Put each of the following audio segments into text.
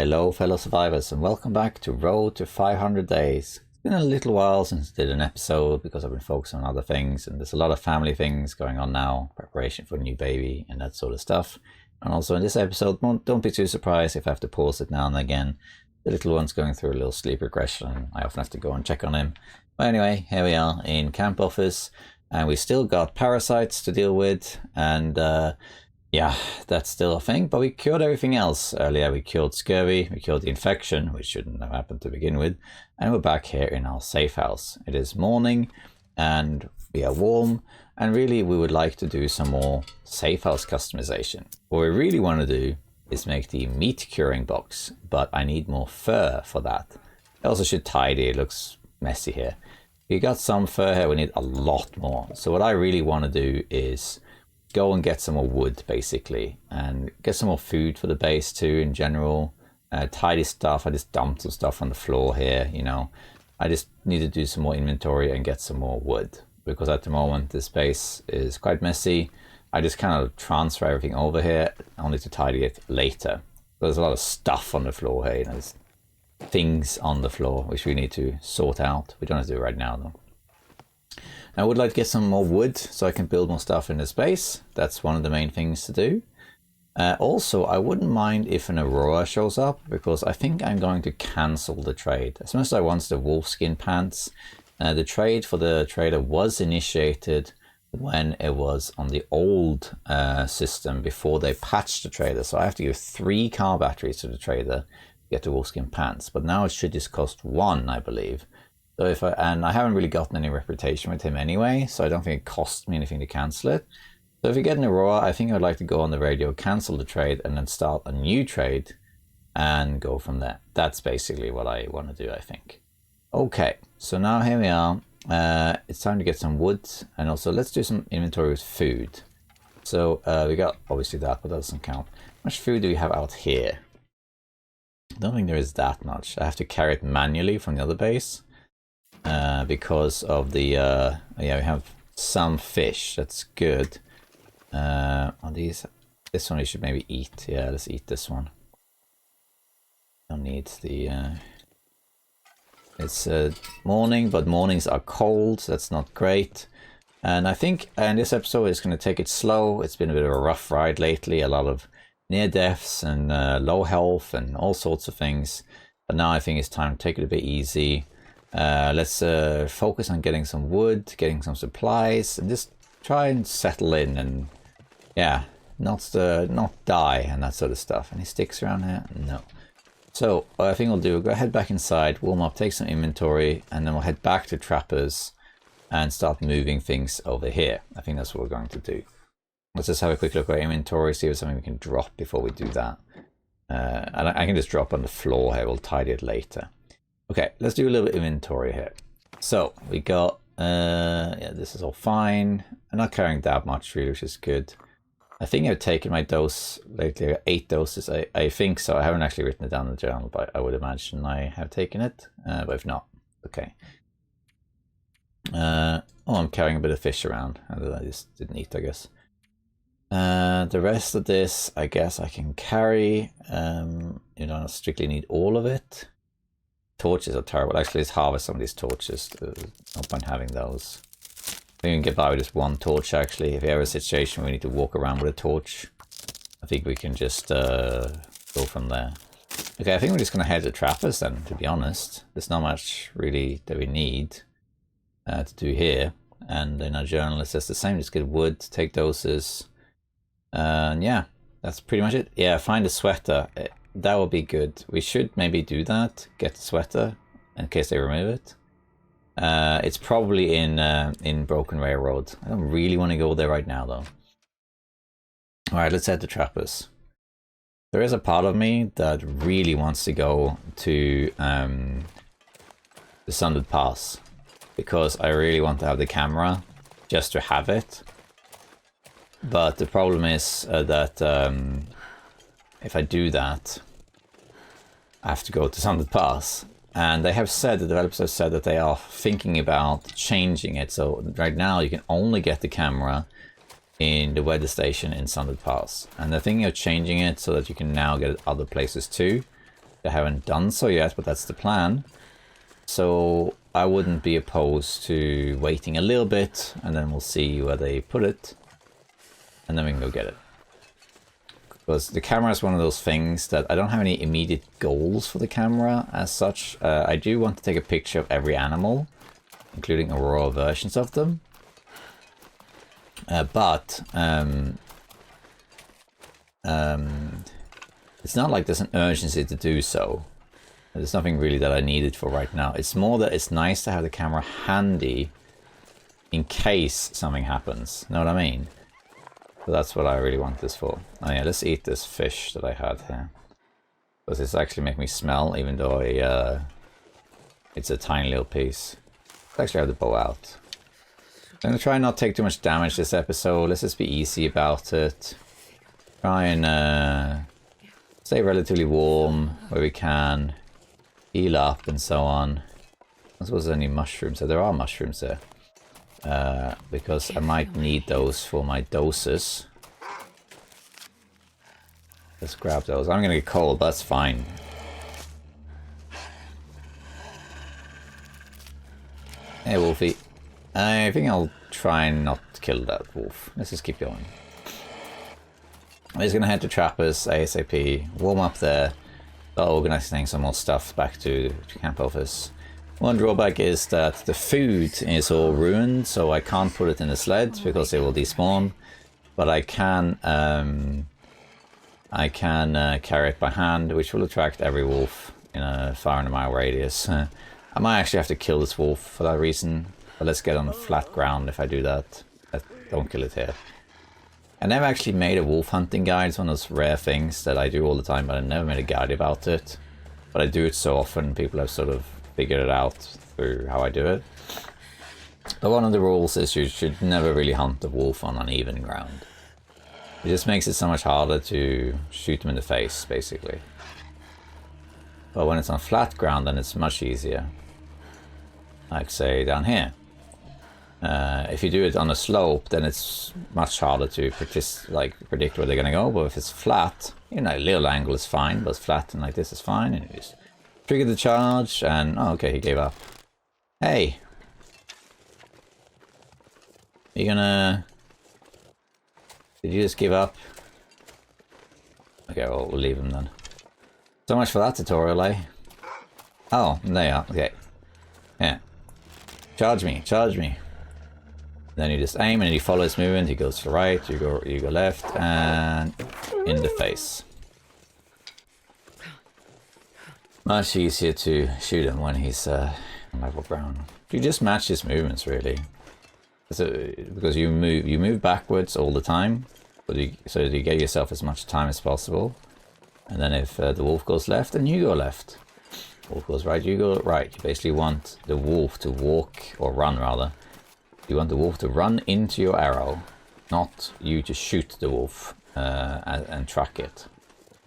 Hello fellow survivors and welcome back to Road to 500 Days. It's been a little while since I did an episode because I've been focusing on other things, and there's a lot of family things going on now, preparation for a new baby and that sort of stuff. And also in this episode, don't be too surprised if I have to pause it now and again. The little one's going through a little sleep regression. I often have to go and check on him. But anyway, here we are in camp office and we still got parasites to deal with, and yeah, that's still a thing, but we cured everything else earlier. We cured scurvy, we cured the infection, which shouldn't have happened to begin with, and we're back here in our safe house. It is morning and we are warm, and really we would like to do some more safe house customization. What we really want to do is make the meat curing box, but I need more fur for that. I also should tidy, it looks messy here. We got some fur here, we need a lot more. So what I really want to do is go and get some more wood basically, and get some more food for the base too in general. Tidy stuff. I just dumped some stuff on the floor here, you know. I just need to do some more inventory and get some more wood, because at the moment this base is quite messy. I just kind of transfer everything over here only to tidy it later. There's a lot of stuff on the floor here, you know, there's things on the floor which we need to sort out. We don't have to do it right now though. I would like to get some more wood so I can build more stuff in this base. That's one of the main things to do. Also, I wouldn't mind if an Aurora shows up, because I think I'm going to cancel the trade. As much as I want the wolfskin pants, the trade for the trader was initiated when it was on the old system before they patched the trader. So I have to give 3 car batteries to the trader to get the wolfskin pants. But now it should just cost 1, I believe. So and I haven't really gotten any reputation with him anyway, so I don't think it costs me anything to cancel it. So if you get an Aurora, I think I'd like to go on the radio, cancel the trade, and then start a new trade and go from there. That's basically what I want to do, I think. Okay, so now here we are. It's time to get some wood, and also let's do some inventory with food. So we got obviously that, but that doesn't count. How much food do we have out here? I don't think there is that much. I have to carry it manually from the other base. Because of the yeah, we have some fish. That's good. Are these? This one we should maybe eat. Yeah, let's eat this one. Don't need the. It's morning, but mornings are cold. So that's not great. And I think in this episode it's going to take it slow. It's been a bit of a rough ride lately. A lot of near deaths and low health and all sorts of things. But now I think it's time to take it a bit easy. Let's focus on getting some wood, getting some supplies, and just try and settle in and, yeah, not die and that sort of stuff. Any sticks around here? No. So what I think we'll do, we'll go head back inside, warm up, take some inventory, and then we'll head back to Trappers and start moving things over here. I think that's what we're going to do. Let's just have a quick look at our inventory, see if there's something we can drop before we do that. And I can just drop on the floor here, we'll tidy it later. Okay, let's do a little bit of inventory here. So we got, yeah, this is all fine. I'm not carrying that much really, which is good. I think I've taken my dose lately. I got 8 doses. I think so. I haven't actually written it down in the journal, but I would imagine I have taken it. But if not, okay. Oh, I'm carrying a bit of fish around. I just didn't eat, I guess. The rest of this, I guess I can carry. You don't strictly need all of it. Torches are terrible. Actually, let's harvest some of these torches. There's no point having those. We can get by with just 1 torch, actually. If we have a situation where we need to walk around with a torch, I think we can just go from there. Okay, I think we're just going to head to Trappers then, to be honest. There's not much really that we need to do here. And in our journal, it says the same. Just get wood, take doses. And yeah, that's pretty much it. Yeah, find a sweater. That would be good. We should maybe do that. Get the sweater in case they remove it. It's probably in Broken Railroad. I don't really want to go there right now though. Alright, let's head to Trappers. There is a part of me that really wants to go to the Sundered Pass, because I really want to have the camera just to have it. But the problem is that if I do that, I have to go to Sundered Pass. And they have said, the developers have said that they are thinking about changing it. So right now you can only get the camera in the weather station in Sundered Pass. And they're thinking of changing it so that you can now get it other places too. They haven't done so yet, but that's the plan. So I wouldn't be opposed to waiting a little bit, and then we'll see where they put it, and then we can go get it. Because the camera is one of those things that I don't have any immediate goals for the camera as such. I do want to take a picture of every animal, including Aurora versions of them. But it's not like there's an urgency to do so. There's nothing really that I need it for right now. It's more that it's nice to have the camera handy in case something happens. Know what I mean? So that's what I really want this for. Oh yeah, let's eat this fish that I had here. Because it's actually making me smell, even though it's a tiny little piece. Let's actually have the bow out. I'm going to try and not take too much damage this episode. Let's just be easy about it. Try and stay relatively warm where we can. Heal up and so on. I suppose there's any mushrooms there. There are mushrooms there. Because I might need those for my doses. Let's grab those. I'm gonna get cold, but that's fine. Hey, Wolfie. I think I'll try and not kill that wolf. Let's just keep going. I'm just gonna head to Trappers ASAP. Warm up there. Start organizing some more stuff back to camp office. One drawback is that the food is all ruined, so I can't put it in the sled because it will despawn. But I can carry it by hand, which will attract every wolf in a 500-mile radius. I might actually have to kill this wolf for that reason, but let's get on the flat ground if I do that. Don't kill it here. I never actually made a wolf hunting guide. It's one of those rare things that I do all the time, but I never made a guide about it. But I do it so often, people have sort of figured it out through how I do it. But one of the rules is you should never really hunt the wolf on uneven ground. It just makes it so much harder to shoot them in the face, basically. But when it's on flat ground, then it's much easier. Like, say, down here. If you do it on a slope, then it's much harder to predict where they're going to go. But if it's flat, you know, a little angle is fine, but flat and like this is fine. And you just trigger the charge, and oh, okay, he gave up. Hey, you gonna? Did you just give up? Okay, well, we'll leave him then. So much for that tutorial, eh? Oh, there you are. Okay, yeah. Charge me, charge me. Then you just aim and you follow his movement. He goes to the right, you go left, and in the face. Much easier to shoot him when he's on level ground. You just match his movements really, because you move backwards all the time, so that you get yourself as much time as possible. And then if the wolf goes left, then you go left. Wolf goes right, you go right. You basically want the wolf to walk, or run rather. You want the wolf to run into your arrow, not you to shoot the wolf and track it.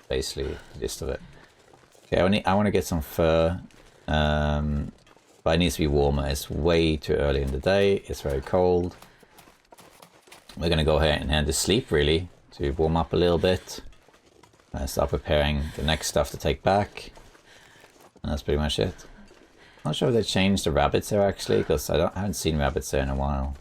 Basically, the gist of it. Okay, I want to get some fur, but it needs to be warmer. It's way too early in the day. It's very cold. We're going to go ahead and head to sleep, really, to warm up a little bit. Start preparing the next stuff to take back. And that's pretty much it. Not sure if they changed the rabbits there actually, because I haven't seen rabbits there in a while.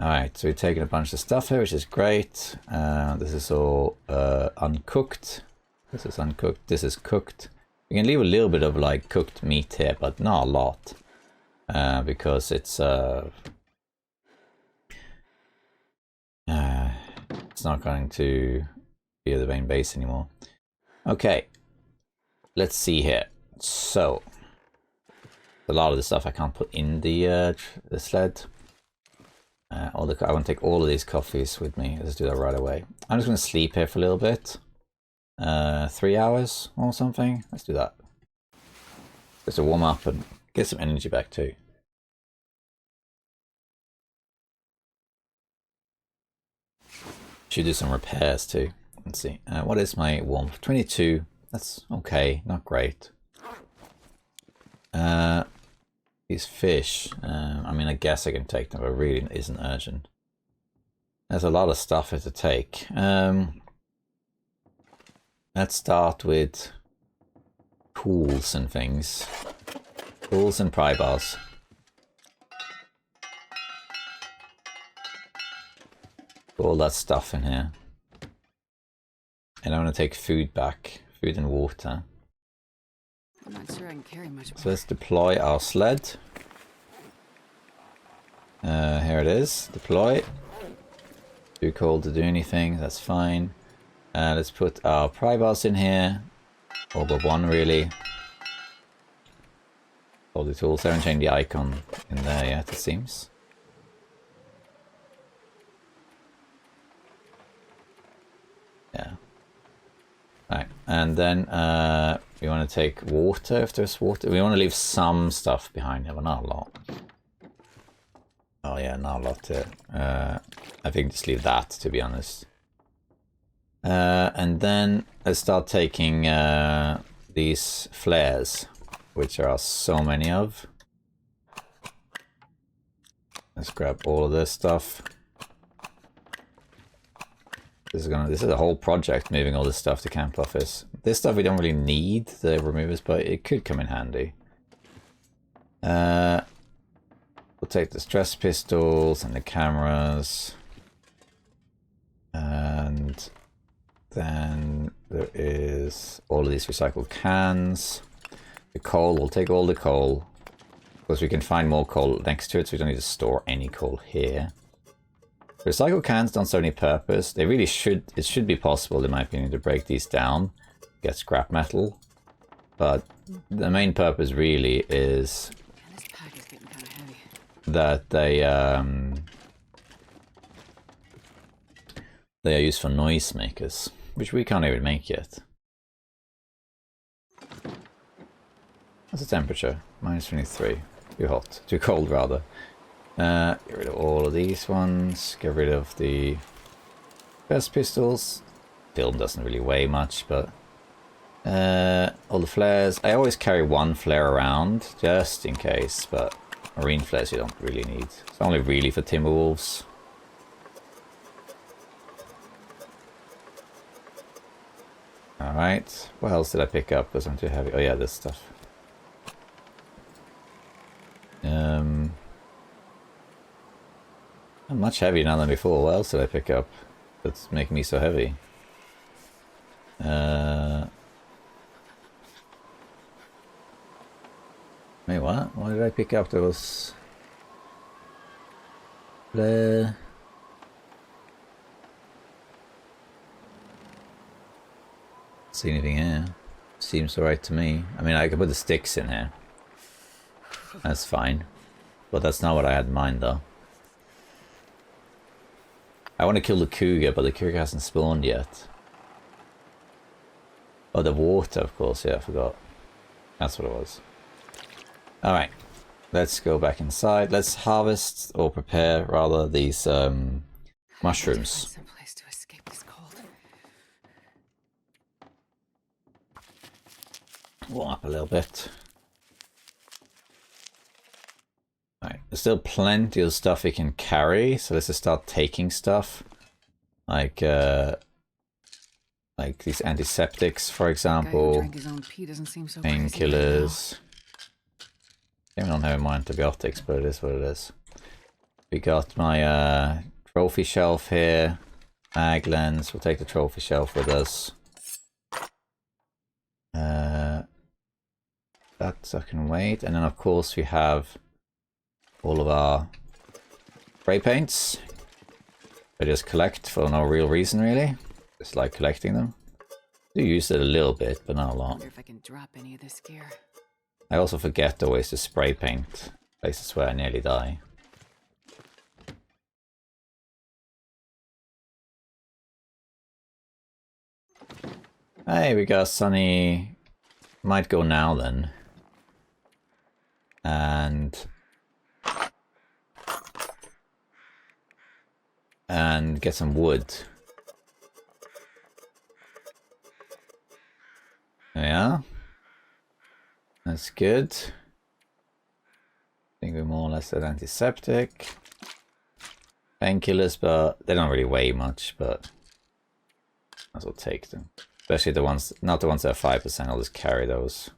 Alright, so we've taken a bunch of stuff here, which is great. This is all uncooked. This is uncooked, this is cooked. We can leave a little bit of like cooked meat here, but not a lot. Because it's not going to be the main base anymore. Okay, let's see here. So, a lot of the stuff I can't put in the sled. I want to take all of these coffees with me. Let's do that right away. I'm just going to sleep here for a little bit. 3 hours or something. Let's do that. Just to warm up and get some energy back too. Should do some repairs too. Let's see. What is my warmth? 22. That's okay. Not great. These fish. I mean, I guess I can take them, but really isn't urgent. There's a lot of stuff here to take. Let's start with tools and things. Tools and pry bars. Put all that stuff in here. And I want to take food back. Food and water. I'm not sure I can carry much more. So let's deploy our sled. Here it is. Deploy. Too cold to do anything. That's fine. Let's put our pry bars in here. All but one, really. All the tools. I haven't changed the icon in there yet, it seems. Yeah. Right. And then we want to take water if there's water. We want to leave some stuff behind here, but not a lot. Oh yeah, not a lot here. I think just leave that, to be honest. And then let's start taking these flares, which there are so many of. Let's grab all of this stuff. This is a whole project, moving all this stuff to camp office. This stuff we don't really need, the removers, but it could come in handy. We'll take the stress pistols and the cameras. And then there is all of these recycled cans. The coal, we'll take all the coal. Because we can find more coal next to it, so we don't need to store any coal here. Recycled cans don't serve any purpose. They really should, it should be possible, in my opinion, to break these down, get scrap metal. But the main purpose really is This pack is getting kind of heavy. that they are used for noise makers, which we can't even make yet. What's the temperature? -23. Too hot. Too cold, rather. Get rid of all of these ones. Get rid of the best pistols. Film doesn't really weigh much, but all the flares. I always carry one flare around just in case, but marine flares you don't really need. It's only really for timberwolves. Alright, what else did I pick up? Because I'm too heavy. Oh yeah, this stuff. I'm much heavier now than before. What else did I pick up that's making me so heavy? Wait, what? What did I pick up? There was... See anything here? Seems alright to me. I mean, I could put the sticks in here. That's fine. But that's not what I had in mind, though. I want to kill the cougar, but the cougar hasn't spawned yet. Oh, the water, of course. Yeah, I forgot. That's what it was. Alright. Let's go back inside. Let's harvest, or prepare, rather, these mushrooms. Someplace to escape this cold. Warm up a little bit. Right, there's still plenty of stuff we can carry, so let's just start taking stuff. Like these antiseptics, for example. Painkillers. I don't have more antibiotics, but it is what it is. We got my trophy shelf here. Mag lens, we'll take the trophy shelf with us. That I can wait. And then of course we have all of our spray paints. I just collect for no real reason, really. Just like collecting them. I do use it a little bit, but not a lot. I wonder if I can drop any of this gear. I also forget always to spray paint places where I nearly die. Hey, we got Sunny. Might go now then. And get some wood. Yeah. That's good. I think we're more or less at antiseptic. Painkillers, but they don't really weigh much, but might as well take them. Especially the ones, not the ones that are 5%, I'll just carry those.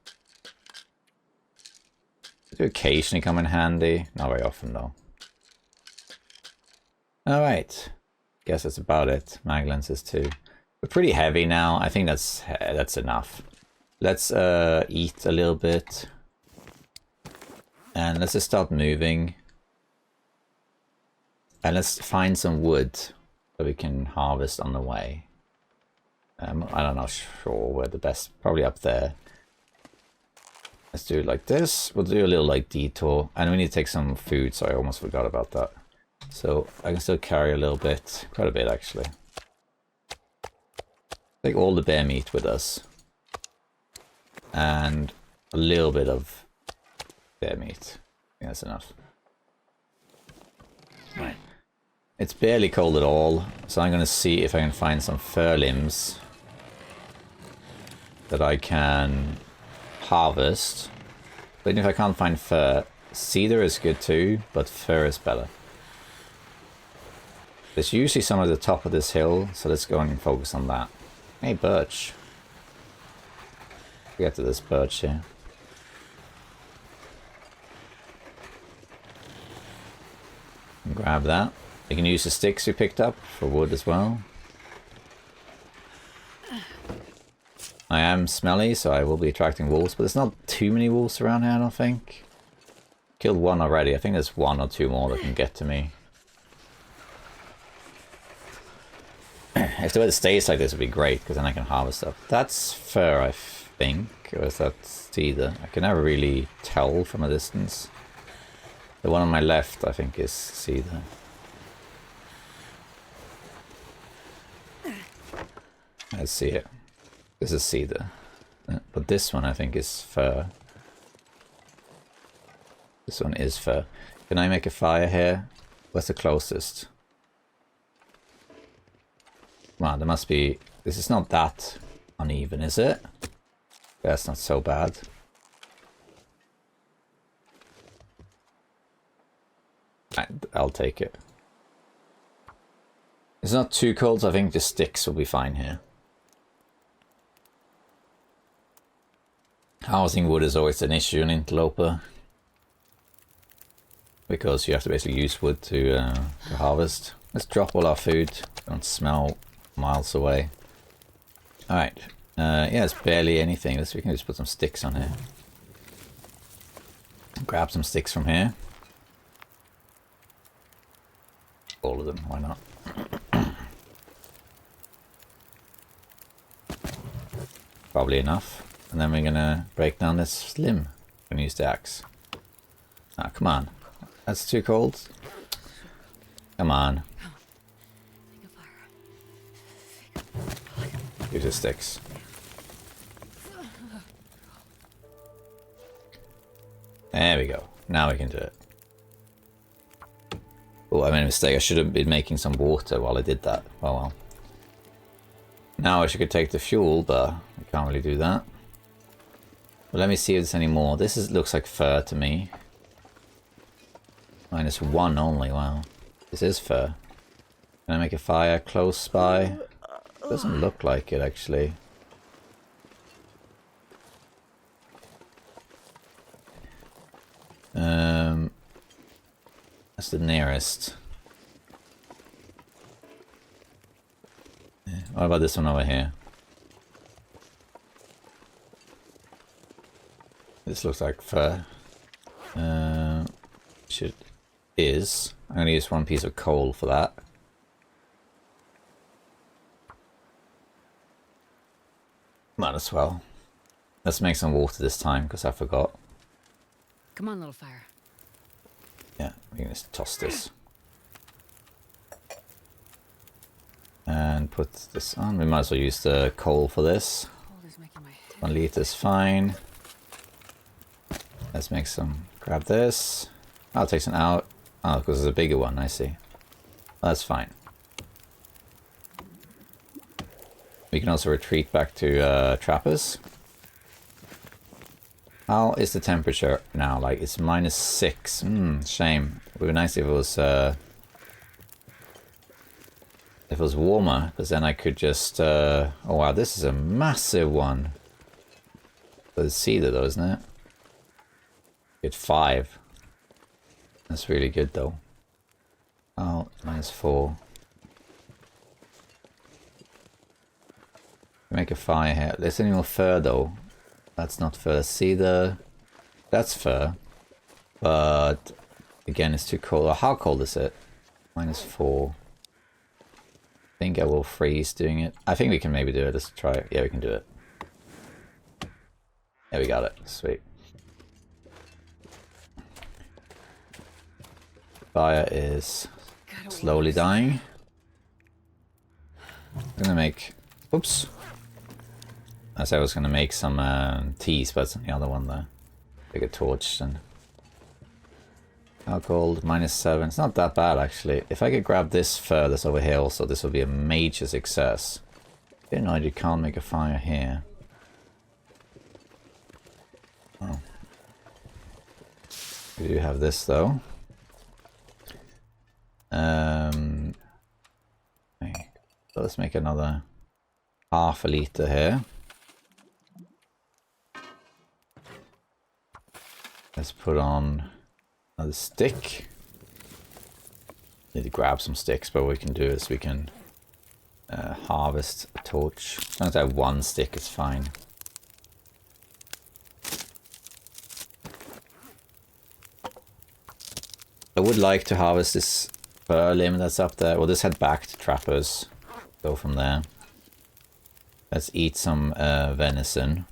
They do occasionally come in handy, not very often though. Alright, guess that's about it. Mag lenses too. We're pretty heavy now, I think that's enough. Let's eat a little bit. And let's just start moving. And let's find some wood that we can harvest on the way. I don't know, sure where the best, probably up there. Let's do it like this. We'll do a little like detour. And we need to take some food, so I almost forgot about that. So I can still carry a little bit, quite a bit actually. Take all the bear meat with us. And a little bit of bear meat. I think that's enough. Right. It's barely cold at all, so I'm going to see if I can find some fur limbs that I can harvest. But if I can't find fur, cedar is good too, but fur is better. There's usually some at the top of this hill, so let's go and focus on that. Hey, birch. Get to this birch here. Grab that. You can use the sticks you picked up for wood as well. I am smelly, so I will be attracting wolves, but there's not too many wolves around here, I don't think. Killed one already. I think there's one or two more that can get to me. If the weather stays like this, it would be great, because then I can harvest stuff. That's fur, I think. Or is that cedar? I can never really tell from a distance. The one on my left, I think, is cedar. Let's see it. This is cedar. But this one, I think, is fir. This one is fir. Can I make a fire here? What's the closest? Wow, there must be... This is not that uneven, is it? That's not so bad. I'll take it. It's not too cold, so I think the sticks will be fine here. Housing wood is always an issue in Interloper, because you have to basically use wood to harvest. Let's drop all our food. Don't smell miles away. Alright. Yeah, it's barely anything. We can just put some sticks on here. Grab some sticks from here. All of them, why not? Probably enough. And then we're gonna break down this limb and use the axe. Ah, come on. That's too cold. Come on. Use the sticks. There we go. Now we can do it. Oh, I made a mistake. I should have been making some water while I did that. Oh well. Now I wish I could take the fuel, but I can't really do that. But let me see if there's any more. This looks like fur to me. -1 only, wow. This is fur. Can I make a fire close by? Doesn't look like it, actually. That's the nearest. What about this one over here? This looks like fur. I'm gonna use one piece of coal for that. Might as well. Let's make some water this time, because I forgot. Come on, little fire. Yeah, we can just toss this. And put this on. We might as well use the coal for this. Cold is making my head. 1 liter is fine. Let's make some. Grab this. I'll take some out. Oh, because there's a bigger one, I see. That's fine. We can also retreat back to Trappers. How is the temperature now? Like, it's -6. Shame. It would be nice if it was If it was warmer, because then I could just... oh wow, this is a massive one. It's cedar though, isn't it? Get 5. That's really good though. Oh, -4. Make a fire here. There's any more fur though. That's not fur. Cedar. That's fur. But again, it's too cold. Oh, how cold is it? -4. I think I will freeze doing it. I think we can maybe do it. Let's try it. Yeah, we can do it. Yeah, we got it. Sweet. Fire is slowly dying. I'm gonna make... Oops. I said I was gonna make some teas, but it's on the other one there. Take a torch then. How cold? -7. It's not that bad actually. If I could grab this fur that's over here also, this would be a major success. Didn't know you can't make a fire here. Oh. We do have this though. Okay. So let's make another half a liter here. Let's put on another stick. Need to grab some sticks, but what we can do is we can harvest a torch. As long as I have one stick, it's fine. I would like to harvest this fur limb that's up there. We'll just head back to Trappers. Go from there. Let's eat some venison.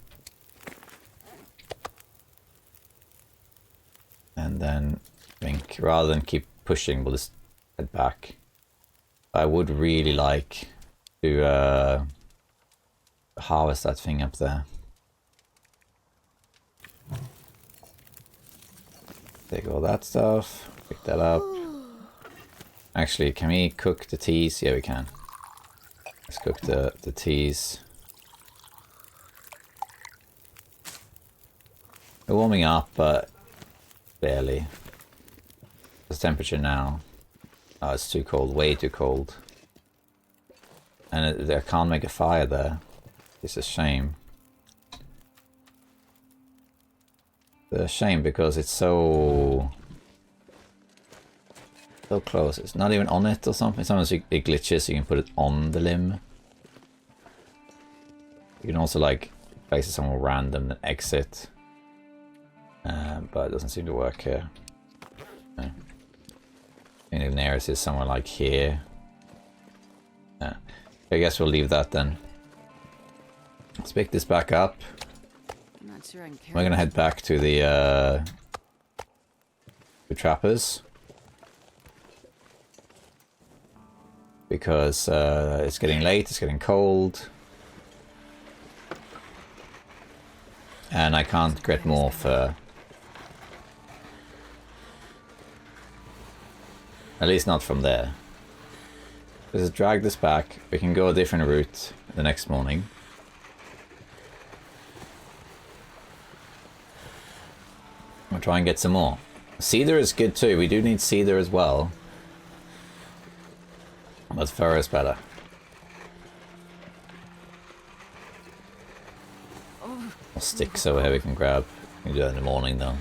And then I think rather than keep pushing, we'll just head back. I would really like to harvest that thing up there. Take all that stuff, pick that up. Actually, can we cook the teas? Yeah, we can. Let's cook the teas. They're warming up, but barely. The temperature now. Oh, it's too cold, way too cold. And I can't make a fire there. It's a shame. It's a shame because it's so close. It's not even on it or something. Sometimes it glitches, you can put it on the limb. You can also like place it somewhere random and exit. But it doesn't seem to work here. No. I think the nearest is somewhere like here. Yeah. I guess we'll leave that then. Let's pick this back up. I'm not sure I can carry We're gonna head back to the Trappers. Because it's getting late, it's getting cold. And I can't get more fur. At least not from there. Let's drag this back. We can go a different route the next morning. We'll try and get some more. Cedar is good too. We do need cedar as well. But fur is better. More sticks over here we can grab. We can do that in the morning though.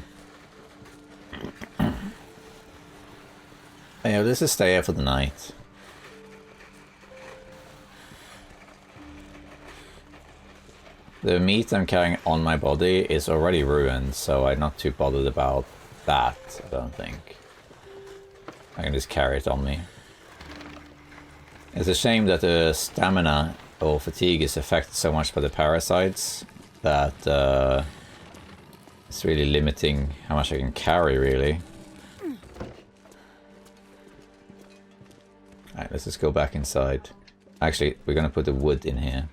Yeah, let's just stay here for the night. The meat I'm carrying on my body is already ruined, so I'm not too bothered about that, I don't think. I can just carry it on me. It's a shame that the stamina or fatigue is affected so much by the parasites that it's really limiting how much I can carry, really. Alright, let's just go back inside. Actually, we're gonna put the wood in here.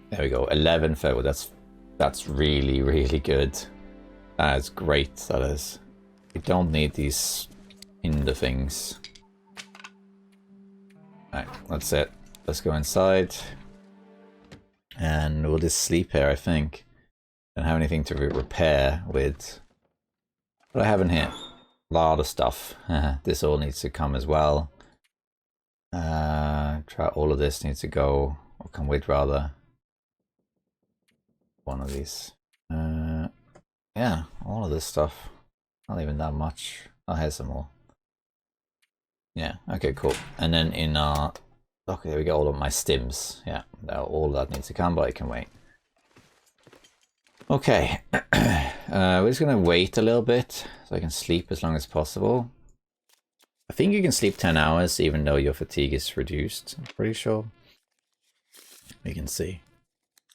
There we go, 11 firewood. That's really, really good. That is great, that is. We don't need these hinder things. Alright, that's it. Let's go inside. And we'll just sleep here, I think. Don't have anything to repair with. What do I have in here? A lot of stuff. This all needs to come as well. Try all of this needs to go, or come with rather. One of these. Yeah, all of this stuff. Not even that much. Oh, here's some more. Yeah, okay, cool. And then in our... Okay, there we go, all of my stims. Yeah, all that needs to come, but I can wait. Okay. We're just gonna wait a little bit so I can sleep as long as possible. I think you can sleep 10 hours even though your fatigue is reduced. I'm pretty sure. We can see.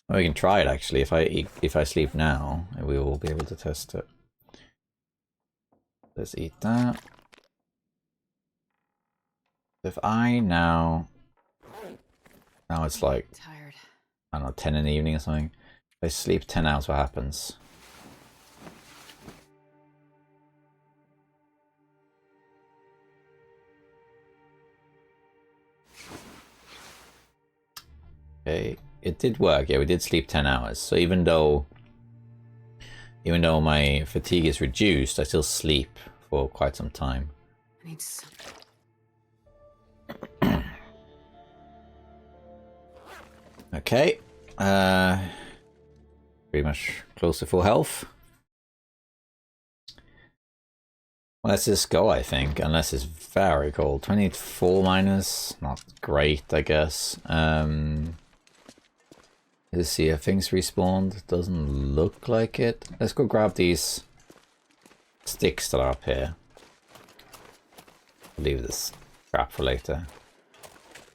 Well, we can try it actually. If I sleep now, we will be able to test it. Let's eat that. If I now it's like Tired. I don't know, 10 in the evening or something. If I sleep 10 hours, what happens? Okay, it did work. Yeah, we did sleep 10 hours. So even though my fatigue is reduced, I still sleep for quite some time. I need something. Okay. Pretty much close to full health. Well, let's just go, I think, unless it's very cold. 24 minus, not great, I guess. Let's see if things respawned. Doesn't look like it. Let's go grab these sticks that are up here. I'll leave this crap for later.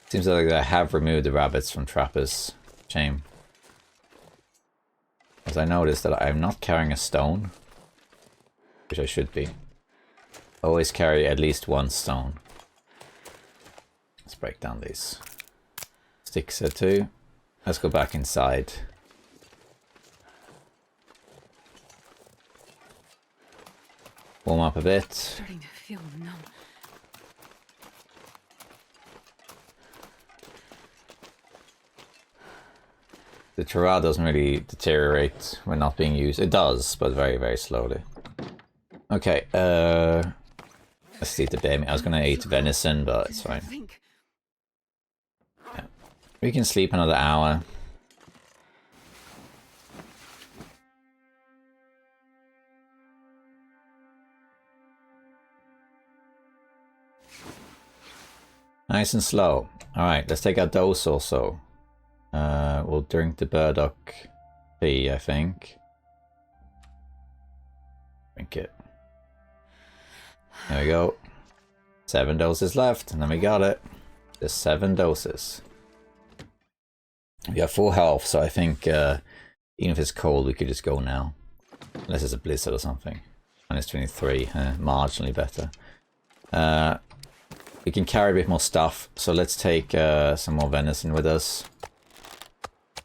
Seems like they have removed the rabbits from Trapper's chain. As I noticed that I'm not carrying a stone, which I should be. Always carry at least one stone. Let's break down these sticks here too. Let's go back inside. Warm up a bit. Starting to feel numb. The Terra doesn't really deteriorate when not being used. It does, but very, very slowly. Okay, let's eat the bear meat. I was gonna eat venison, but it's fine. Yeah. We can sleep another hour. Nice and slow. Alright, let's take our dose also. We'll drink the burdock tea, I think. Drink it. There we go. 7 doses left, and then we got it. There's 7 doses. We have full health, so I think even if it's cold, we could just go now. Unless it's a blizzard or something. Minus 23, marginally better. We can carry a bit more stuff, so let's take some more venison with us.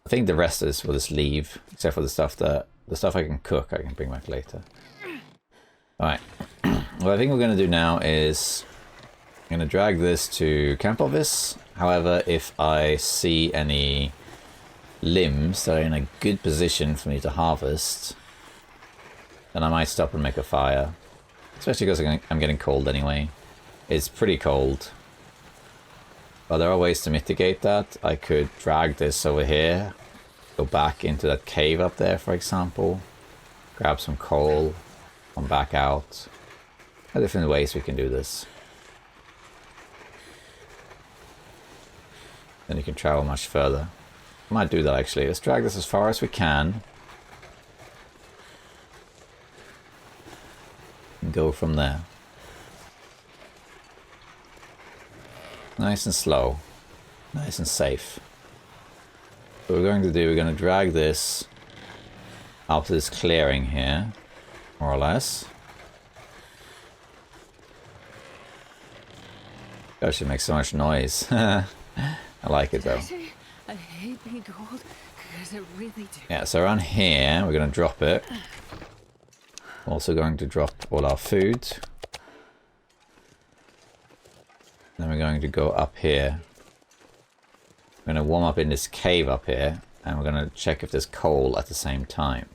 I think the rest of this we'll just leave, except for the stuff I can cook, I can bring back later. Alright, what I think we're going to do now is I'm going to drag this to camp office. However, if I see any limbs that are in a good position for me to harvest, then I might stop and make a fire. Especially because I'm getting cold anyway. It's pretty cold. But there are ways to mitigate that. I could drag this over here, go back into that cave up there, for example, grab some coal, come back out. There are different ways we can do this. Then you can travel much further. I might do that actually. Let's drag this as far as we can. And go from there. Nice and slow. Nice and safe. What we're going to do, we're going to drag this up to this clearing here, more or less. Gosh, it makes so much noise. I like it though. I hate being cold because it really do. Yeah, so around here, we're going to drop it. Also going to drop all our food. Then we're going to go up here. We're going to warm up in this cave up here, and we're going to check if there's coal at the same time.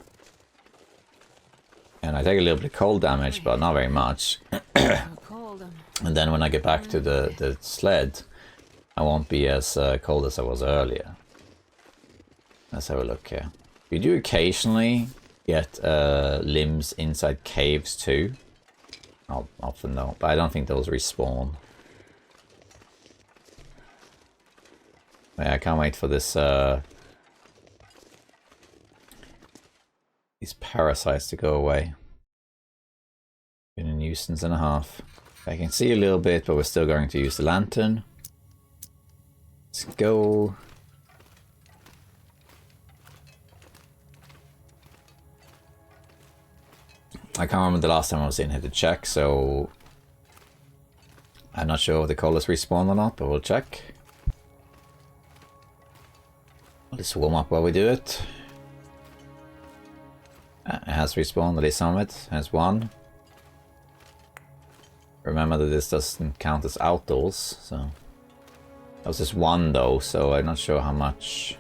And I take a little bit of cold damage, but not very much. And then when I get back to the sled, I won't be as cold as I was earlier. Let's have a look here. We do occasionally get limbs inside caves too. Not often though, but I don't think those respawn. Yeah, I can't wait for this these parasites to go away. Been a nuisance and a half. I can see a little bit, but we're still going to use the lantern. Let's go. I can't remember the last time I was in here to check, so I'm not sure if the colors respawn or not, but we'll check. Let's warm up while we do it. It has respawned, at least some of it. Has one. Remember that this doesn't count as outdoors, so... That was just one though, so I'm not sure how much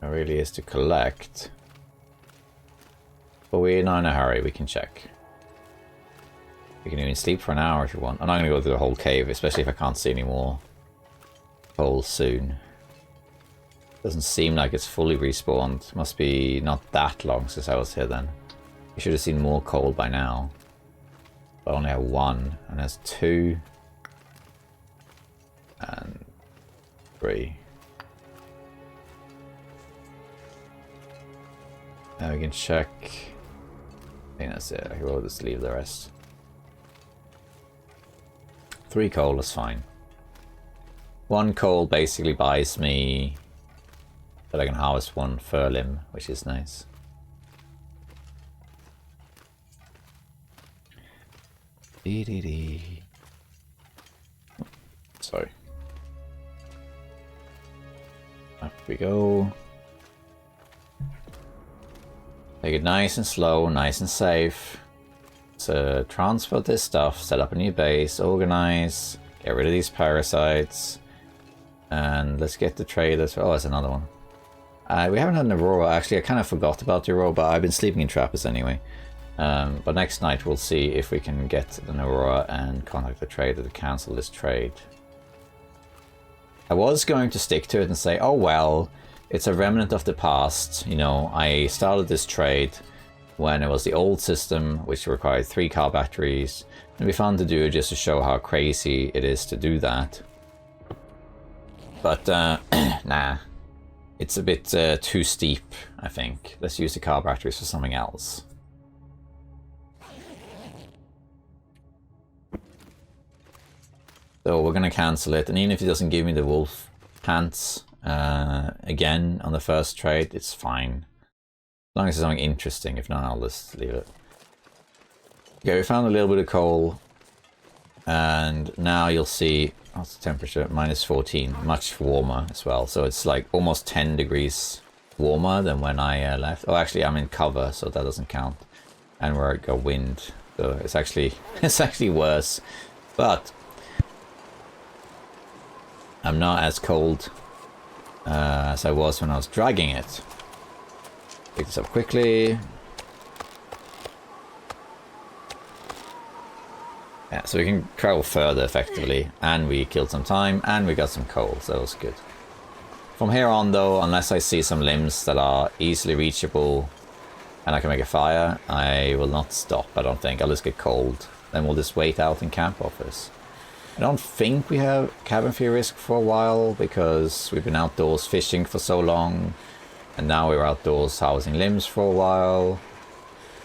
there really is to collect. But we're not in a hurry, we can check. We can even sleep for an hour if you want. I'm not going to go through the whole cave, especially if I can't see any more holes soon. Doesn't seem like it's fully respawned. Must be not that long since I was here then. We should have seen more coal by now. I only have one, and there's two. And three. Now we can check. I think that's it. We'll just leave the rest. 3 coal is fine. 1 coal basically buys me that I can harvest 1 fur limb, which is nice. Sorry. Up we go. Take it nice and slow, nice and safe. So transfer this stuff, set up a new base, organize, get rid of these parasites, and let's get the traders. Oh, there's another one. We haven't had an Aurora. Actually, I kind of forgot about the Aurora, but I've been sleeping in Trappist anyway. But next night we'll see if we can get an Aurora and contact the trader to cancel this trade. I was going to stick to it and say, oh well, it's a remnant of the past. You know, I started this trade when it was the old system, which required 3 car batteries, and we found to do it just to show how crazy it is to do that. But nah, it's a bit too steep, I think. Let's use the car batteries for something else. So we're gonna cancel it, and even if it doesn't give me the wolf pants again on the first trade, it's fine. As long as it's something interesting. If not, I'll just leave it. Okay, we found a little bit of coal, and now you'll see, what's the temperature? -14, much warmer as well. So it's like almost 10 degrees warmer than when I left. Oh, actually, I'm in cover, so that doesn't count. And where it got wind, so it's actually worse. But I'm not as cold as I was when I was dragging it. Pick this up quickly. Yeah, so we can travel further effectively, and we killed some time, and we got some coal, so that was good. From here on though, unless I see some limbs that are easily reachable and I can make a fire, I will not stop, I don't think. I'll just get cold. Then we'll just wait out in camp office. I don't think we have cabin fever risk for a while, because we've been outdoors fishing for so long, and now we're outdoors housing limbs for a while.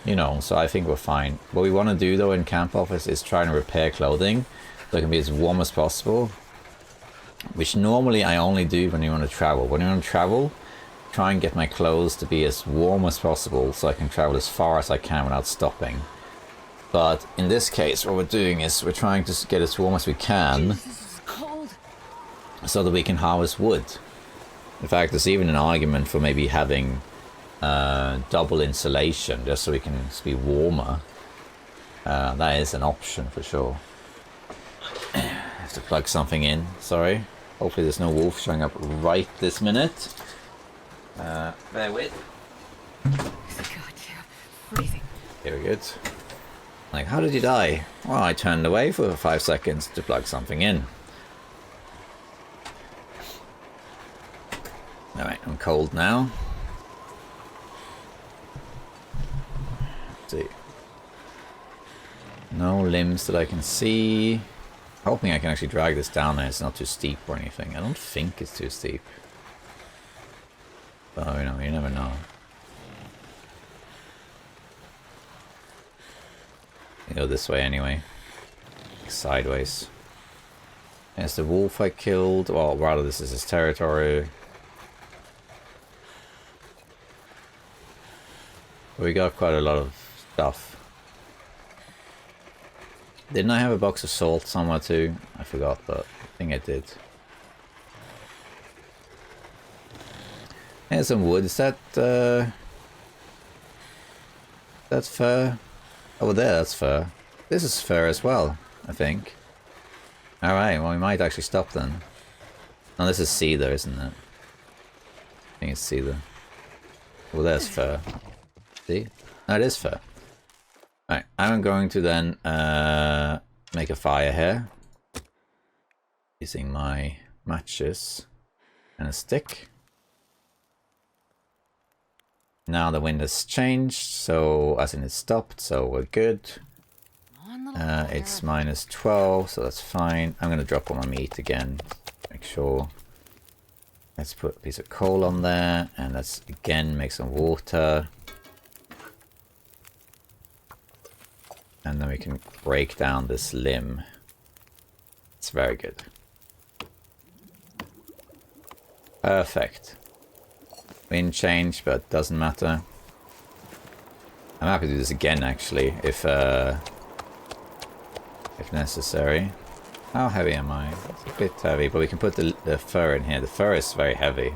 You know, so I think we're fine. What we want to do though in camp office is try and repair clothing so it can be as warm as possible, which normally I only do when you want to travel. When you want to travel, try and get my clothes to be as warm as possible so I can travel as far as I can without stopping. But in this case, what we're doing is we're trying to get as warm as we can so that we can harvest wood. In fact, there's even an argument for maybe having double insulation just so we can be warmer. That is an option for sure. I have to plug something in, sorry. Hopefully there's no wolf showing up right this minute. Bear with. God, yeah, freezing. Very good. Like, how did you die? Well, I turned away for 5 seconds to plug something in. Alright, I'm cold now. Let's see. No limbs that I can see. Hoping I can actually drag this down there. It's not too steep or anything. I don't think it's too steep. But you know, you never know. You go this way anyway. Sideways. There's the wolf I killed. Well, rather this is his territory. We got quite a lot of stuff. Didn't I have a box of salt somewhere too? I forgot, but I think I did. There's some wood. Is that that's fur? Over there, that's fur. This is fur as well, I think. Alright, well we might actually stop then. No, this is cedar, isn't it? I think it's cedar. Well, there's fur. See? No, it is fur. Alright, I'm going to then make a fire here. Using my matches and a stick. Now the wind has changed, so as in it's stopped, so we're good. It's minus 12, so that's fine. I'm going to drop all my meat again. Make sure. Let's put a piece of coal on there, and let's again make some water. And then we can break down this limb. It's very good. Perfect. Wind change, but doesn't matter. I'm happy to do this again, actually, if necessary. How heavy am I? It's a bit heavy, but we can put the fur in here. The fur is very heavy.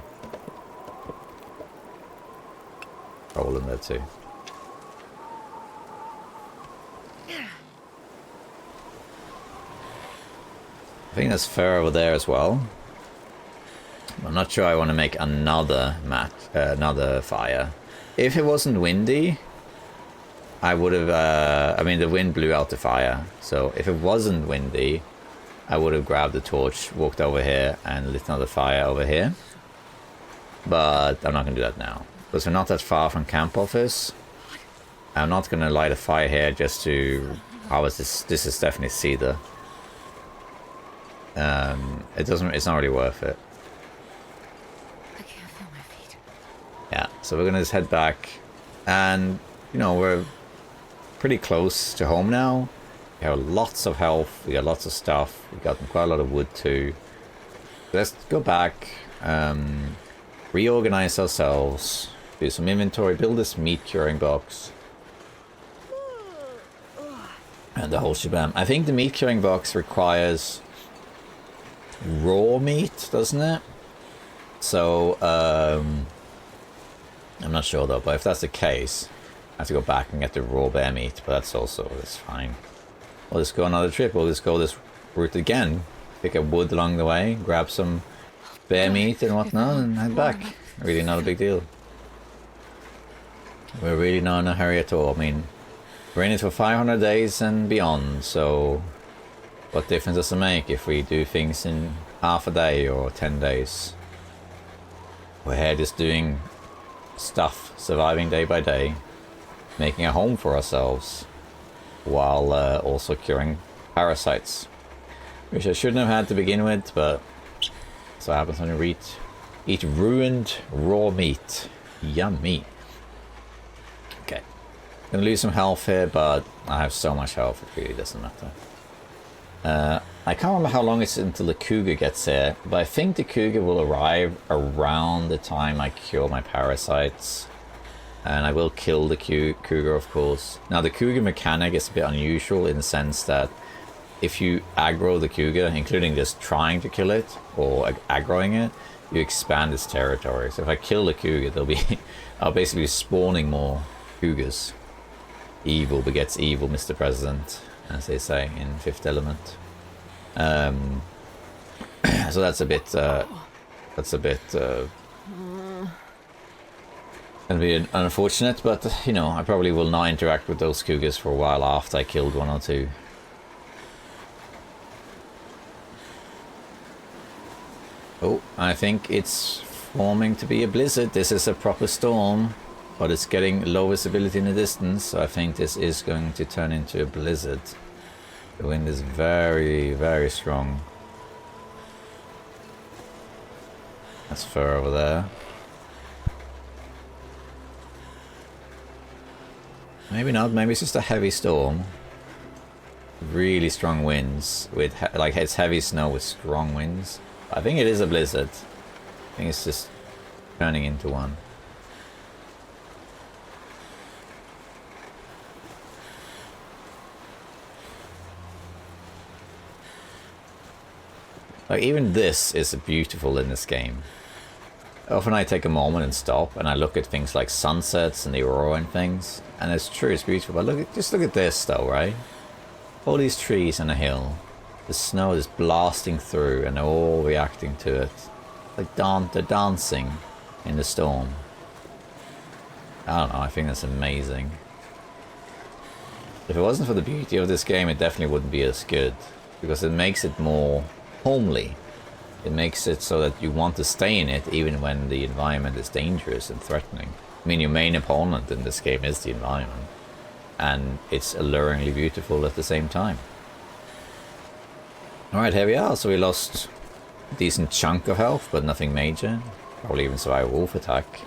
Coal in there too. I think there's fur over there as well. I'm not sure I want to make another fire. If it wasn't windy, I would have, I mean the wind blew out the fire. So if it wasn't windy, I would have grabbed the torch, walked over here and lit another fire over here. But I'm not going to do that now. Because we're not that far from camp office. I'm not going to light a fire here just to harvest this. This is definitely cedar. It's not really worth it. I can't feel my feet. Yeah, so we're gonna just head back, and you know, we're pretty close to home now. We have lots of health, we got lots of stuff, we got quite a lot of wood too. Let's go back, reorganize ourselves, do some inventory, build this meat curing box. And the whole shebang. I think the meat curing box requires raw meat, doesn't it? So, I'm not sure though, but if that's the case, I have to go back and get the raw bear meat, but that's fine. We'll just go another trip, we'll just go this route again, pick up wood along the way, grab some bear meat and whatnot, and head back. Really not a big deal. We're really not in a hurry at all. I mean, we're in it for 500 days and beyond, so what difference does it make if we do things in half a day or 10 days? We're here just doing stuff, surviving day by day, making a home for ourselves, while also curing parasites. Which I shouldn't have had to begin with, but so happens when you eat ruined raw meat. Yummy. Okay. Gonna lose some health here, but I have so much health it really doesn't matter. I can't remember how long it's until the cougar gets here, but I think the cougar will arrive around the time I cure my parasites. And I will kill the cougar, of course. Now, the cougar mechanic is a bit unusual in the sense that if you aggro the cougar, including just trying to kill it or aggroing it, you expand its territory. So if I kill the cougar, I'll basically be spawning more cougars. Evil begets evil, Mr. President, as they say in Fifth Element. So that's a bit Gonna be unfortunate, but you know, I probably will not interact with those cougars for a while after I killed one or two. Oh, I think it's forming to be a blizzard. This is a proper storm, but it's getting low visibility in the distance, so I think this is going to turn into a blizzard. The wind is very, very strong. That's fur over there. Maybe not, maybe it's just a heavy storm. Really strong winds, with like it's heavy snow with strong winds. I think it is a blizzard. I think it's just turning into one. Like even this is beautiful in this game. Often I take a moment and stop and I look at things like sunsets and the aurora and things, and it's true, it's beautiful, but just look at this though, right? All these trees on a hill, the snow is blasting through and they're all reacting to it. Like they're dancing in the storm. I don't know, I think that's amazing. If it wasn't for the beauty of this game, it definitely wouldn't be as good, because it makes it more homely. It makes it so that you want to stay in it even when the environment is dangerous and threatening. I mean, your main opponent in this game is the environment, and it's alluringly beautiful at the same time. Alright, here we are. So we lost a decent chunk of health, but nothing major. Probably even survive a wolf attack.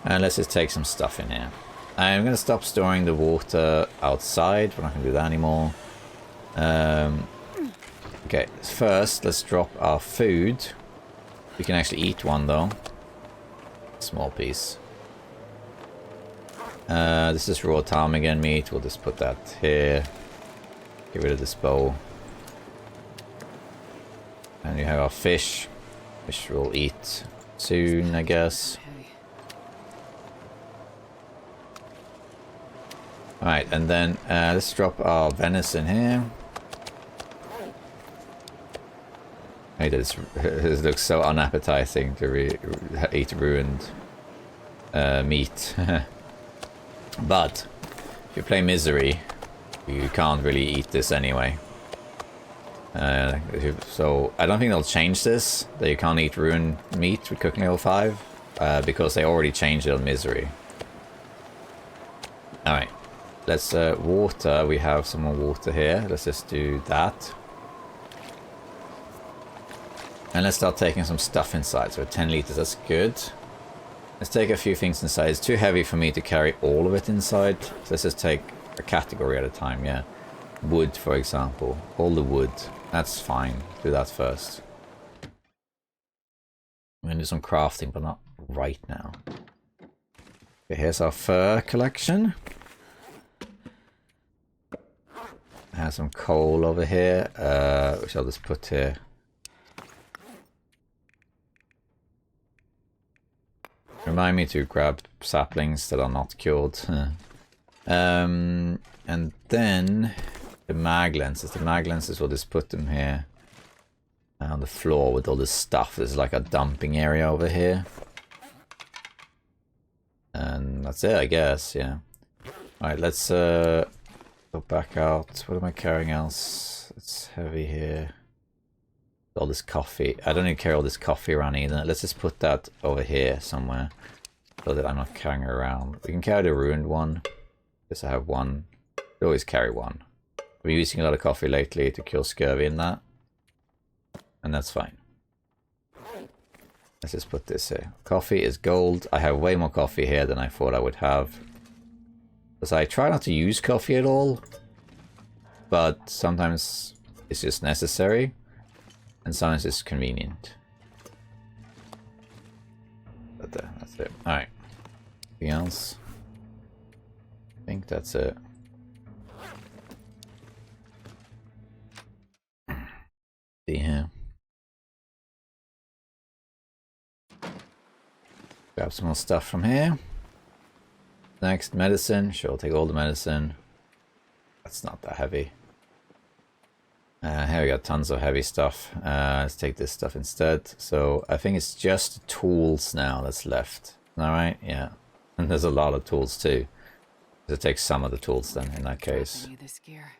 And let's just take some stuff in here. I'm going to stop storing the water outside. We're not going to do that anymore. Okay, first let's drop our food. We can actually eat one though. Small piece. This is raw ptarmigan meat. We'll just put that here. Get rid of this bow. And we have our fish, which we'll eat soon, I guess. Alright, and then let's drop our venison here. Hey, this looks so unappetizing to eat ruined meat. But if you play Misery, you can't really eat this anyway. So I don't think they'll change this, that you can't eat ruined meat with cooking level 5, because they already changed it on Misery. Alright, let's water. We have some more water here. Let's just do that. And let's start taking some stuff inside. So 10 liters, that's good. Let's take a few things inside. It's too heavy for me to carry all of it inside. So let's just take a category at a time, yeah. Wood, for example. All the wood. That's fine. Do that first. I'm going to do some crafting, but not right now. Okay, here's our fur collection. I have some coal over here, which I'll just put here. Remind me to grab saplings that are not cured. And then the mag lenses. The mag lenses, we'll just put them here on the floor with all this stuff. There's like a dumping area over here. And that's it, I guess, yeah. Alright, let's go back out. What am I carrying else? It's heavy here. All this coffee. I don't need to carry all this coffee around either. Let's just put that over here somewhere so that I'm not carrying it around. We can carry the ruined one. Guess I have one. We always carry one. I've been using a lot of coffee lately to kill scurvy in that. And that's fine. Let's just put this here. Coffee is gold. I have way more coffee here than I thought I would have. Because I try not to use coffee at all. But sometimes it's just necessary. And sometimes it's convenient. But that's it. Alright. Anything else? I think that's it. See here. Grab some more stuff from here. Next, medicine. Sure, I'll take all the medicine. That's not that heavy. Here we got tons of heavy stuff. Let's take this stuff instead. So I think it's just tools now that's left. Alright, yeah. And there's a lot of tools too. It takes some of the tools then in that case. This gear.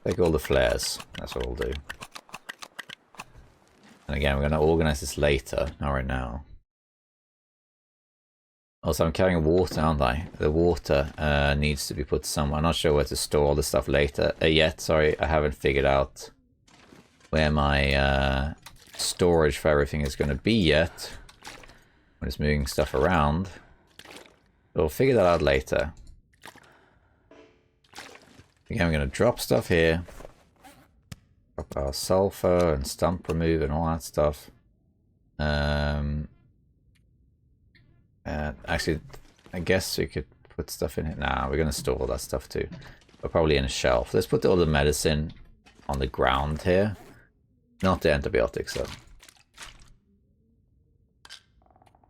Take all the flares. That's what we'll do. And again, we're going to organize this later, not right now. Also, I'm carrying water, aren't I? The water needs to be put somewhere. I'm not sure where to store all this stuff later yet. Sorry, I haven't figured out where my storage for everything is going to be yet. I'm just moving stuff around. We'll figure that out later. Again, we're going to drop stuff here. Drop our sulfur and stump remove and all that stuff. Actually, I guess we could put stuff in it. Nah, we're going to store all that stuff too. But probably in a shelf. Let's put all the medicine on the ground here. Not the antibiotics though.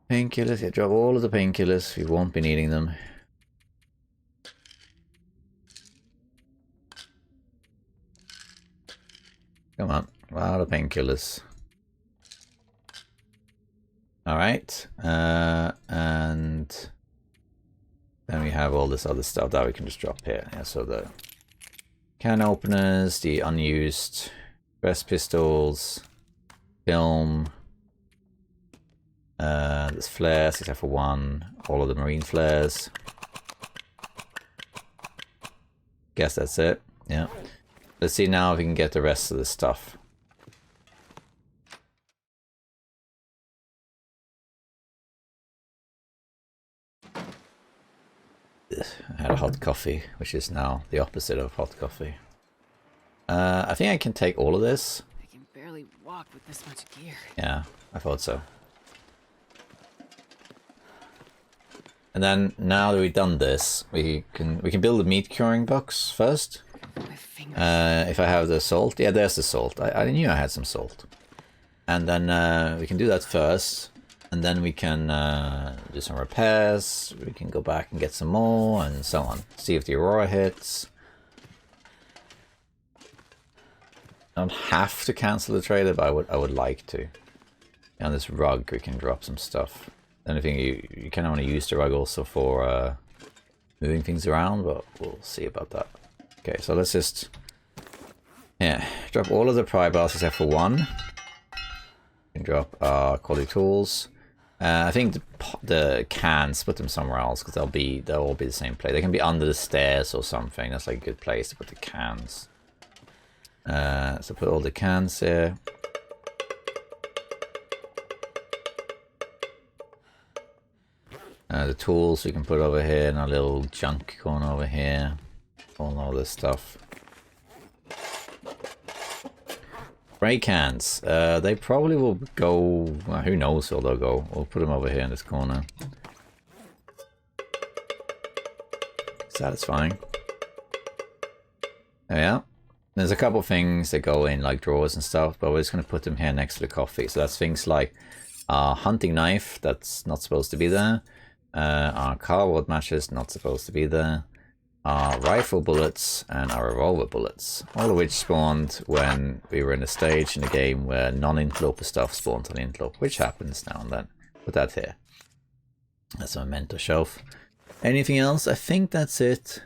Painkillers, yeah, drop all of the painkillers. We won't be needing them. Come on, a lot of painkillers. Alright, and then we have all this other stuff that we can just drop here. Yeah, so the can openers, the unused breast pistols, film, there's flares except for one, all of the marine flares. Guess that's it, yeah. Let's see now if we can get the rest of the stuff. I had a hot coffee, which is now the opposite of hot coffee. I think I can take all of this. I can barely walk with this much gear. Yeah, I thought so. And then now that we've done this, we can build a meat curing box first. If I have the salt, yeah, there's the salt. I knew I had some salt. And then we can do that first. And then we can do some repairs. We can go back and get some more and so on. See if the Aurora hits. I don't have to cancel the trader, but I would like to. On this rug, we can drop some stuff. The only thing you kind of want to use the rug also for moving things around, but we'll see about that. Okay, so let's just drop all of the pry bars except for one. We can drop our quality tools. I think the cans, put them somewhere else because they'll all be the same place. They can be under the stairs or something. That's like a good place to put the cans. So put all the cans here. The tools we can put over here in our little junk corner over here. All this stuff. Spray cans. They probably will go. Well, who knows where they'll go. We'll put them over here in this corner. Satisfying. There we are. There's a couple things that go in like drawers and stuff, but we're just going to put them here next to the coffee. So that's things like our hunting knife, that's not supposed to be there. Our cardboard matches, not supposed to be there. Our rifle bullets and our revolver bullets, all of which spawned when we were in a stage in the game where non-interloper stuff spawned on interloper, which happens now and then. Put that here. That's a memento shelf. Anything else? I think that's it.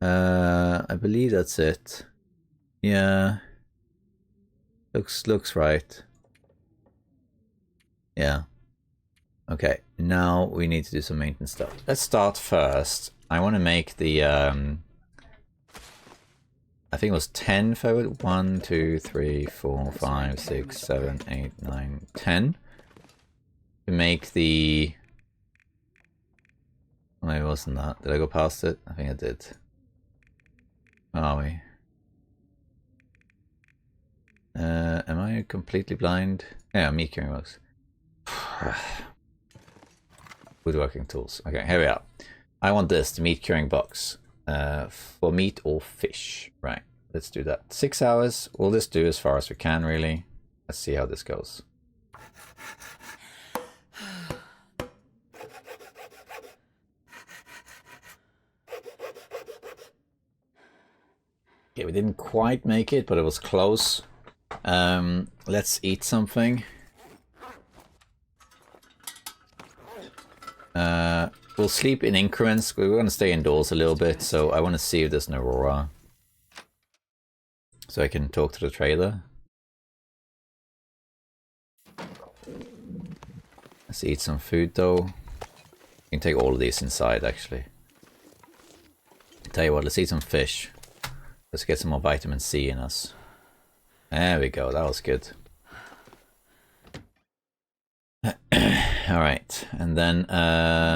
I believe that's it. Yeah. Looks right. Yeah. Okay, now we need to do some maintenance stuff. Let's start first. I want to make the, I think it was 10 forward. 1, 2, 3, 4, 5, 6, 7, 8, 9, 10. To make the, oh, maybe it wasn't that. Did I go past it? I think I did. Where are we? Am I completely blind? Yeah, meat curing works. Woodworking tools. Okay, here we are. I want this, the meat curing box. For meat or fish. Right, let's do that. 6 hours. We'll just do as far as we can, really. Let's see how this goes. Okay, we didn't quite make it, but it was close. Let's eat something. we'll sleep in increments. We're going to stay indoors a little bit, so I want to see if there's an aurora. So I can talk to the trader. Let's eat some food though. You can take all of these inside actually. Tell you what, let's eat some fish. Let's get some more vitamin C in us. There we go, that was good. Alright, and then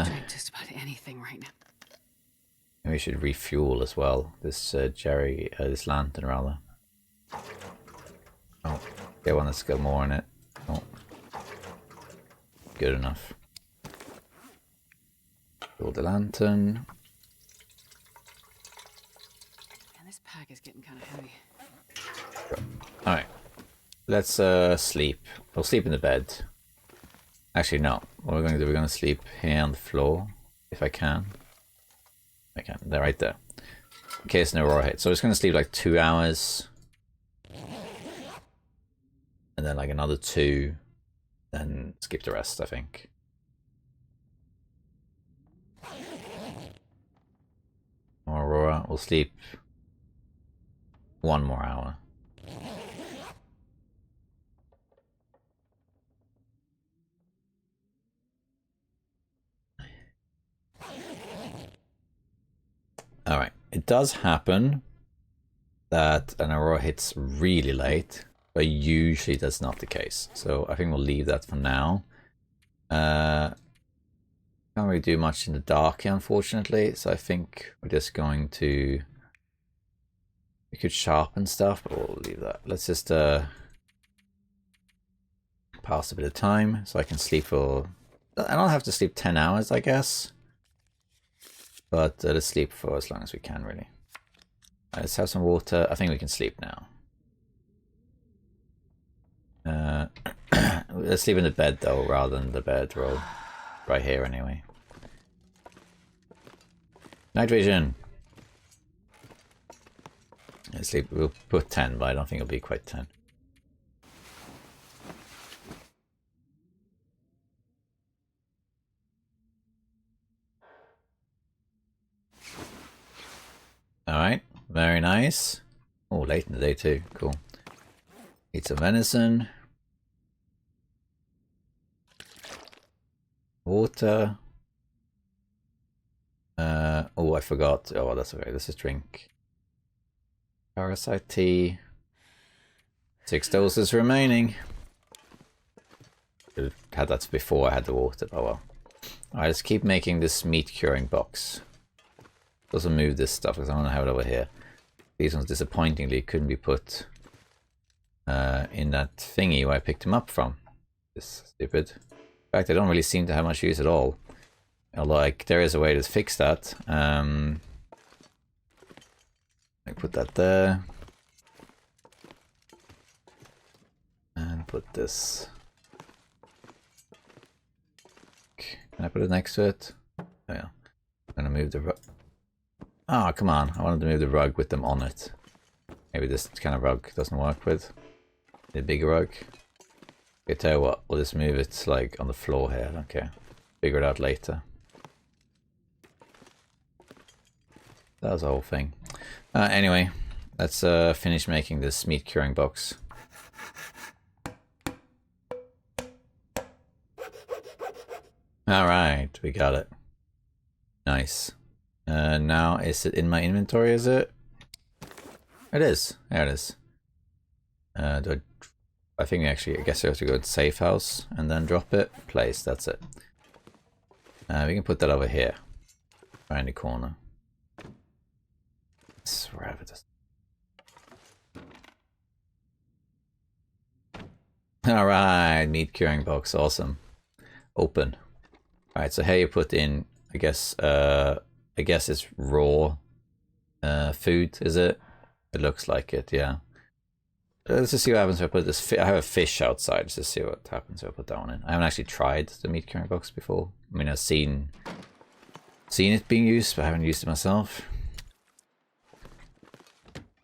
Drink just about anything right now. we should refuel as well. This this lantern rather. Oh, get one that's got more in it. Oh. Good enough. Build the lantern. And this pack is getting kind of heavy. Alright. Let's sleep. We'll sleep in the bed. Actually, no. What we're going to do, we're going to sleep here on the floor. If I can. I can. They're right there. In case no aurora hits. So it's going to sleep like 2 hours. And then like another 2. Then skip the rest, I think. Aurora, we'll sleep 1 more hour. Alright, it does happen that an aurora hits really late, but usually that's not the case. So I think we'll leave that for now. Can't really do much in the dark here, unfortunately, so I think we're just going to... We could sharpen stuff, but we'll leave that. Let's just pass a bit of time so I can sleep for... I don't have to sleep 10 hours, I guess. But let's sleep for as long as we can, really. Let's have some water. I think we can sleep now. Let's sleep in the bed, though, rather than the bedroll. Right here, anyway. Night vision! Let's sleep. We'll put 10, but I don't think it'll be quite 10. Alright, very nice. Oh, late in the day too, cool. Eat some venison. Water. Oh, I forgot. Oh, that's okay. Let's just drink. Parasite tea. 6 doses remaining. Should have had that before I had the water, but well. Alright, let's keep making this meat curing box. Also move this stuff because I want to have it over here. These ones disappointingly couldn't be put in that thingy where I picked them up from. It's stupid. In fact, they don't really seem to have much use at all. Although like there is a way to fix that. I put that there. And put this. Can I put it next to it? Oh yeah. I'm gonna move the rug. Oh, come on. I wanted to move the rug with them on it. Maybe this kind of rug doesn't work with the bigger rug. Okay, tell you what, we'll just move it like on the floor here. Okay. Figure it out later. That was the whole thing. Anyway, let's finish making this meat curing box. Alright, we got it. Nice. Now, is it in my inventory, is it? It is. There it is. I think actually, I guess I have to go to safe house and then drop it. Place, that's it. We can put that over here. Around the corner. Let's wrap it. Alright, meat curing box, awesome. Open. Alright, so here you put in, I guess it's raw food, is it? It looks like it, yeah. Let's just see what happens if I put this. I have a fish outside. Let's just see what happens if I put that one in. I haven't actually tried the meat curing box before. I mean, I've seen it being used, but I haven't used it myself.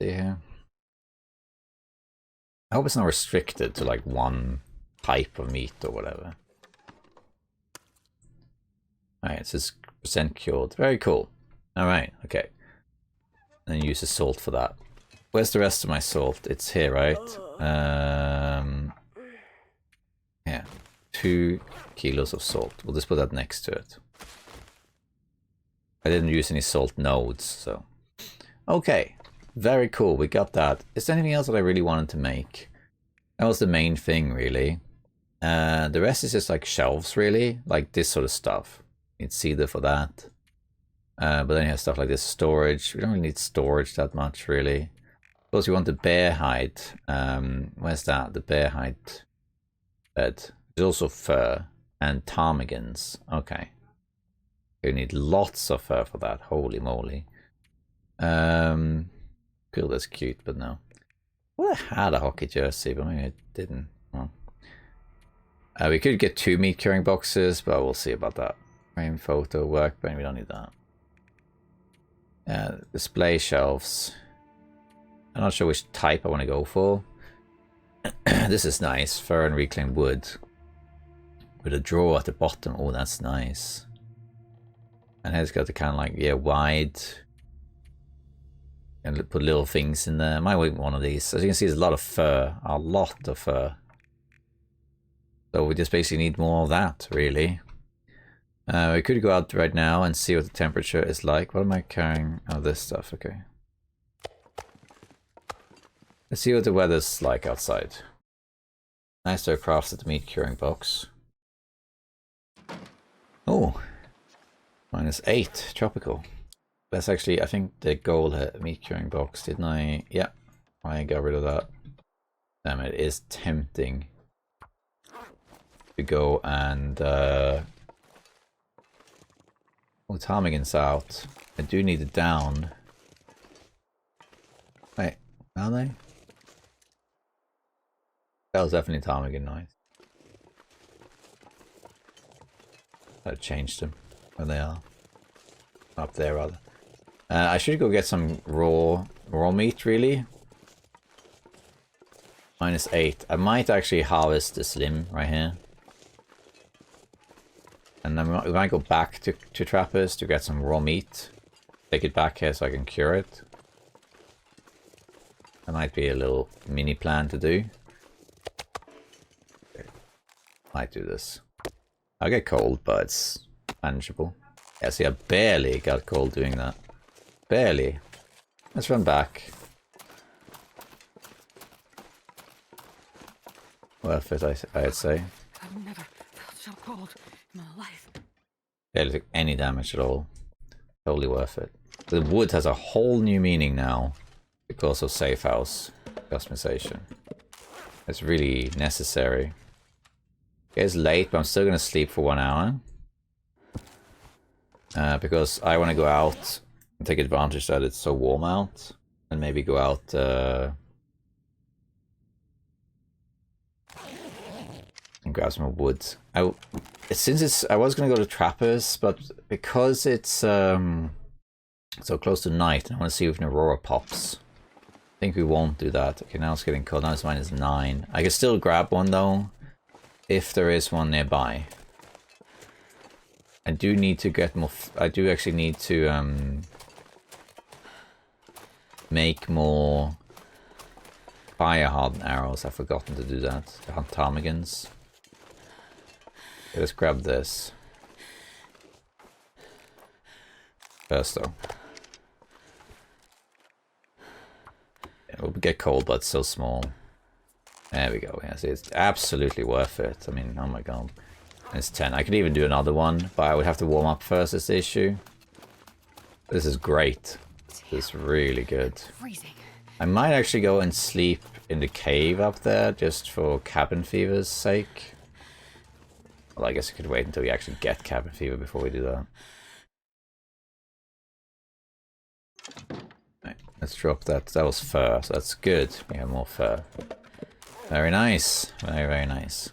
See here. I hope it's not restricted to like one type of meat or whatever. Alright, let's just cured. Very cool. Alright, okay. And use the salt for that. Where's the rest of my salt? It's here, right? Yeah. 2 kilos of salt. We'll just put that next to it. I didn't use any salt nodes, so. Okay. Very cool. We got that. Is there anything else that I really wanted to make? That was the main thing, really. The rest is just like shelves, really. Like this sort of stuff. Need cedar for that. But then you have stuff like this storage. We don't really need storage that much, really. Suppose you want the bear hide. Where's that? The bear hide bed. There's also fur and ptarmigans. Okay. You need lots of fur for that. Holy moly. Cool, that's cute, but no. Well, I had a hockey jersey, but maybe I didn't. Well. We could get 2 meat curing boxes, but we'll see about that. Frame photo work, but we don't need that. Display shelves. I'm not sure which type I want to go for. This is nice. Fur and reclaimed wood. With a drawer at the bottom. Oh, that's nice. And it's got the kind of like, yeah, wide. And put little things in there. I might want one of these. As you can see, there's a lot of fur. A lot of fur. So we just basically need more of that, really. We could go out right now and see what the temperature is like. What am I carrying? Oh, this stuff. Okay. Let's see what the weather's like outside. Nice to have crafted the meat curing box. Oh. -8. Tropical. That's actually, I think, the goal meat curing box, didn't I? Yeah. I got rid of that. Damn, it is tempting to go and ptarmigan's out. I do need it down. Wait, are they? That was definitely ptarmigan noise. I've changed them where they are. Up there rather. I should go get some raw meat, really. -8. I might actually harvest the slim right here. And then we might go back to Trappers to get some raw meat. Take it back here so I can cure it. That might be a little mini plan to do. Okay. Might do this. I get cold, but it's manageable. Yeah, see, I barely got cold doing that. Barely. Let's run back. Worth it, I'd say. I've never felt so cold in my life. Barely took any damage at all. Totally worth it. The wood has a whole new meaning now because of safe house customization. It's really necessary. It's late, but I'm still gonna sleep for 1 hour. Because I want to go out and take advantage that it's so warm out. And maybe go out and grab some more wood. I was gonna go to Trappers, but because it's so close to night, I want to see if an aurora pops. I think we won't do that. Okay, now it's getting cold. Now it's -9. I can still grab one though, if there is one nearby. I do need to get more. I do actually need to make more fire hardened arrows. I've forgotten to do that. To hunt ptarmigans. Okay, let's grab this first, though. Yeah, we'll get cold, but it's so small. There we go. Yeah, see, it's absolutely worth it. I mean, oh my god. It's 10. I could even do another one, but I would have to warm up first is the issue. This is great. This is really good. Freezing. I might actually go and sleep in the cave up there just for cabin fever's sake. Well, I guess I could wait until we actually get cabin fever before we do that. Right, let's drop that. That was fur, so that's good. We have more fur. Very nice. Very, very nice.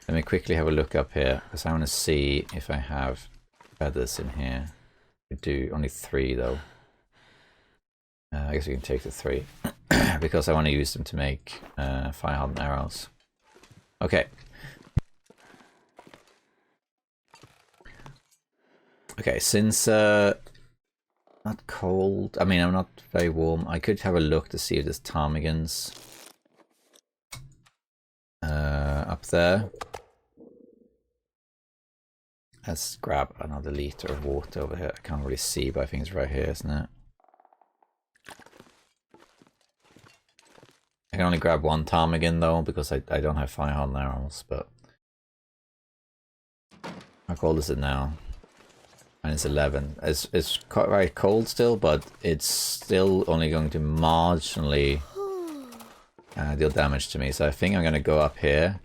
Let me quickly have a look up here, because I want to see if I have feathers in here. We do only 3 though. I guess we can take the 3, because I want to use them to make fire hardened arrows. Okay. Okay, since not cold, I mean I'm not very warm, I could have a look to see if there's ptarmigans up there. Let's grab another liter of water over here. I can't really see, but I think it's right here, isn't it? I can only grab one ptarmigan though, because I don't have fire hardened arrows, but how cold is it now? And it's 11. It's quite very cold still, but it's still only going to marginally deal damage to me. So I think I'm going to go up here,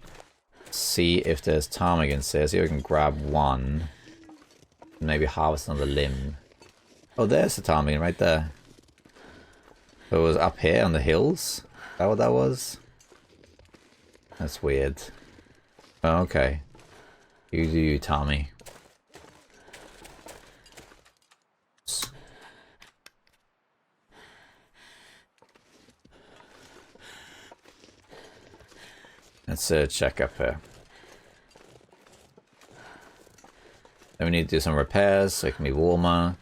see if there's ptarmigans there, see if I can grab one, and maybe harvest another limb. Oh, there's the ptarmigan right there. So it was up here on the hills? Is that what that was? That's weird. Oh, okay. You do you, Tommy. Let's check up here. Then we need to do some repairs so it can be warmer,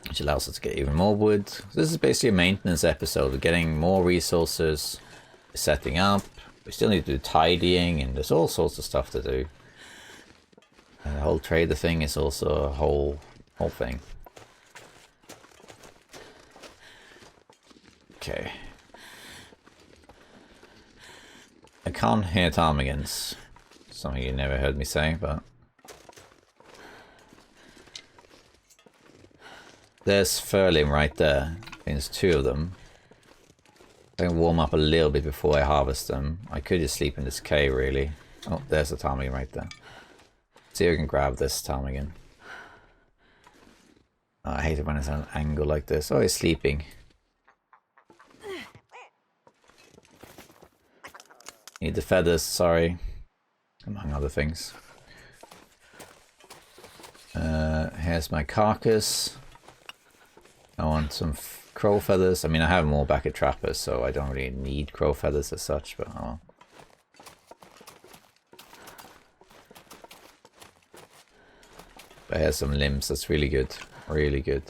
which allows us to get even more wood. So this is basically a maintenance episode. We're getting more resources, setting up. We still need to do tidying, and there's all sorts of stuff to do. And the whole trader thing is also a whole thing. Okay. I can't hear ptarmigans. Something you never heard me say, but there's furling right there. There's two of them. I can warm up a little bit before I harvest them. I could just sleep in this cave, really. Oh, there's a ptarmigan right there. See if I can grab this ptarmigan. Oh, I hate it when it's at an angle like this. Oh, he's sleeping. Need the feathers, sorry. Among other things. Here's my carcass. I want some crow feathers. I mean, I have more back at Trappers, so I don't really need crow feathers as such, but oh. But here's some limbs. That's really good. Really good.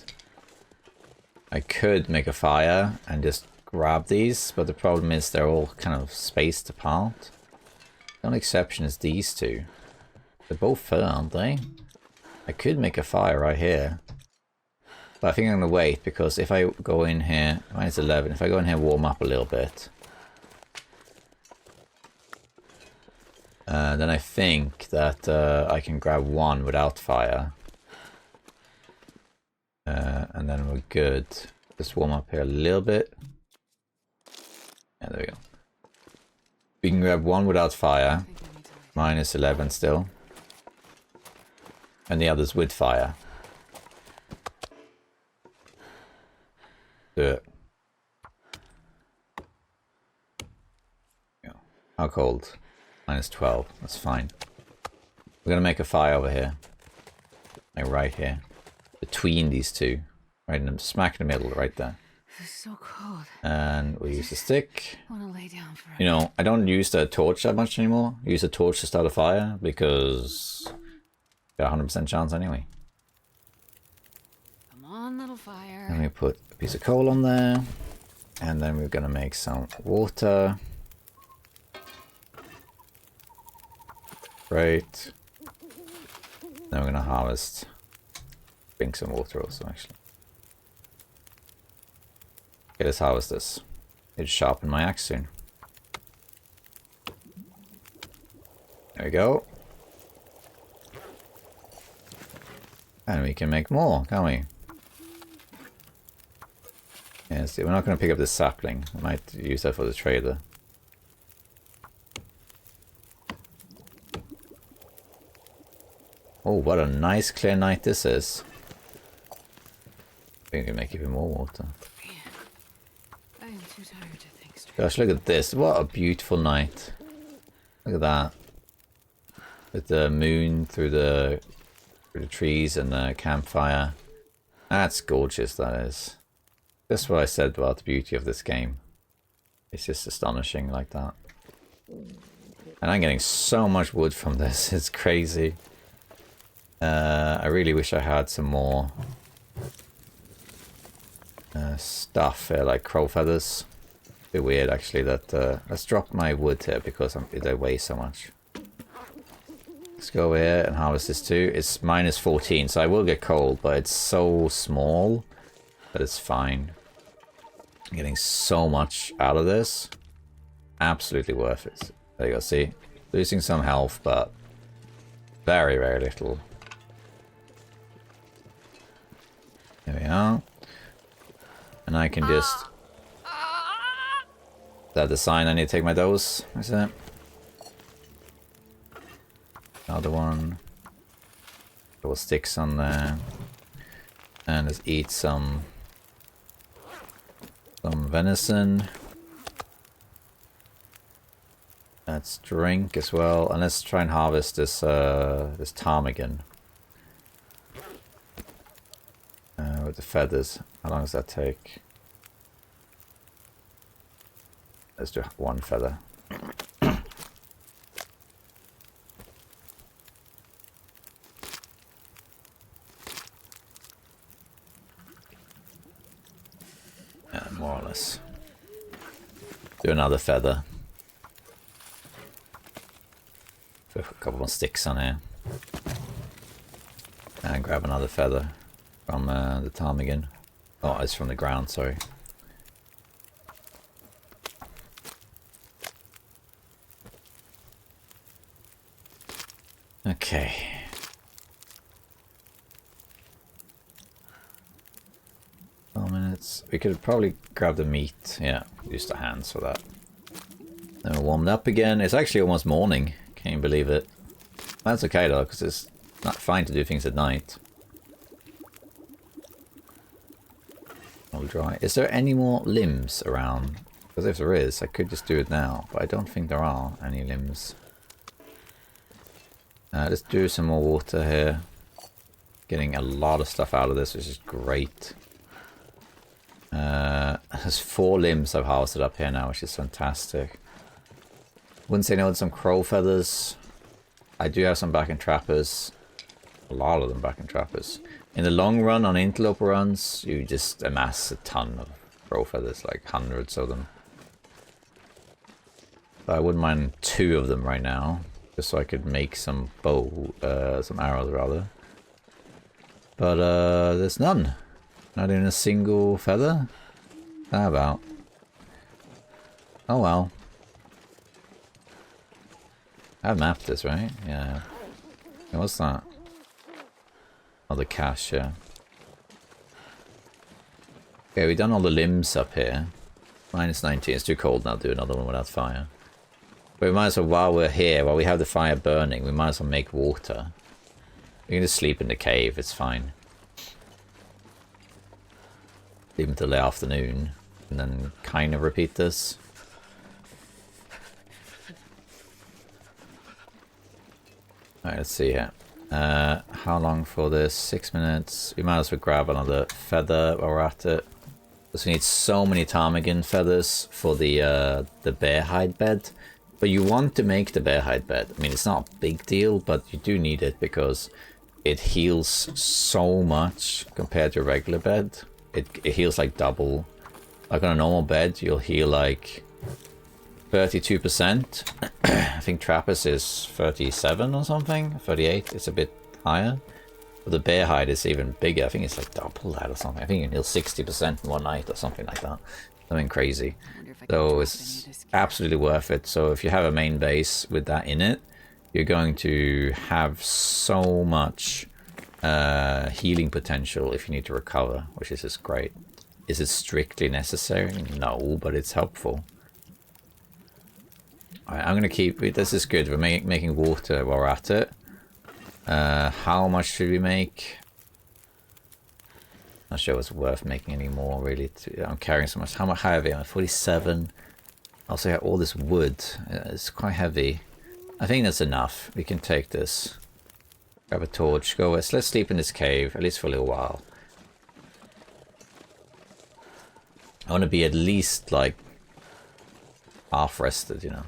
I could make a fire and just grab these, but the problem is they're all kind of spaced apart. The only exception is these two. They're both fur, aren't they? I could make a fire right here. But I think I'm going to wait, because if I go in here, minus 11, if I go in here and warm up a little bit, then I think that I can grab one without fire. And then we're good. Just warm up here a little bit. Yeah, there we go. We can grab one without fire. Minus 11 still. And the others with fire. Do it. Yeah. How cold? Minus 12. That's fine. We're gonna make a fire over here. Like right here. Between these two. Right in the smack in the middle, right there. It's so cold. And we'll use the stick. I want to lay down for You know, I don't use the torch that much anymore. I use the torch to start a fire because got a 100% chance anyway. Come on, little fire. Then we put a piece of coal on there. And then we're gonna make some water. Great. Then we're gonna harvest. Drink some water also, actually. Okay, let's harvest this. It'll sharpen my axe soon. There we go. And we can make more, can't we? Yes, we're not going to pick up this sapling. We might use that for the trader. Oh, what a nice clear night this is. I think we can make even more water. I am too tired to think straight. Gosh, look at this. What a beautiful night. Look at that. With the moon through the trees and the campfire. That's gorgeous, that is. That's what I said about the beauty of this game. It's just astonishing like that. And I'm getting so much wood from this. It's crazy. I really wish I had some more stuff here, like crow feathers. A bit weird actually that... let's drop my wood here because they weigh so much. Let's go over here and harvest this too. It's minus 14, so I will get cold, but it's so small that it's fine. I'm getting so much out of this. Absolutely worth it. There you go, see? Losing some health, but very, very little. There we are. And I can just... Is that the sign I need to take my dose? Is it? Another one. Couple sticks on there. And let's eat some venison. Let's drink as well, and let's try and harvest this this ptarmigan with the feathers. How long does that take? Let's do one feather. Yeah, more or less. Do another feather. A couple more sticks on here. And grab another feather from the ptarmigan. Oh, it's from the ground, sorry. Okay. 4 minutes. We could probably grab the meat. Yeah, use the hands for that. Then we're warmed up again. It's actually almost morning. Can't even believe it. That's okay though, because it's not fine to do things at night. All dry. Is there any more limbs around? Because if there is, I could just do it now, but I don't think there are any limbs. Let's do some more water here. Getting a lot of stuff out of this, which is great. There's 4 limbs I've harvested up here now, which is fantastic. Wouldn't say no to some crow feathers. I do have some back in trappers. A lot of them back in trappers. In the long run, on antelope runs, you just amass a ton of crow feathers, like hundreds of them. But I wouldn't mind 2 of them right now, just so I could make some some arrows rather. But there's none. Not even a single feather? How about? Oh well. I've mapped this, right? Yeah. What's that? Oh, the cache, yeah. Okay, we've done all the limbs up here. Minus 19, it's too cold now to do another one without fire. But we might as well, while we're here, while we have the fire burning, we might as well make water. We can just sleep in the cave, it's fine. Leave until the afternoon, and then kind of repeat this. Alright, let's see here. How long for this? 6 minutes. We might as well grab another feather while we're at it. Because we need so many ptarmigan feathers for the bear hide bed. But you want to make the bear hide bed. I mean, it's not a big deal, but you do need it because it heals so much compared to a regular bed. It heals like double. Like on a normal bed, you'll heal like 32%. I think Trappist is 37 or something, 38. It's a bit higher. But the bear hide is even bigger. I think it's like double that or something. I think you can heal 60% in one night or something like that. Something crazy. So it's absolutely worth it. So if you have a main base with that in it, you're going to have so much healing potential if you need to recover, which is just great. Is it strictly necessary? No, but it's helpful. Alright, I'm going to keep... This is good. We're making water while we're at it. How much should we make? Not sure it's worth making any more, really. I'm carrying so much. How much heavy am I? 47. Also, have all this wood. It's quite heavy. I think that's enough. We can take this. Grab a torch. Go. Let's sleep in this cave, at least for a little while. I want to be at least, like, half rested, you know.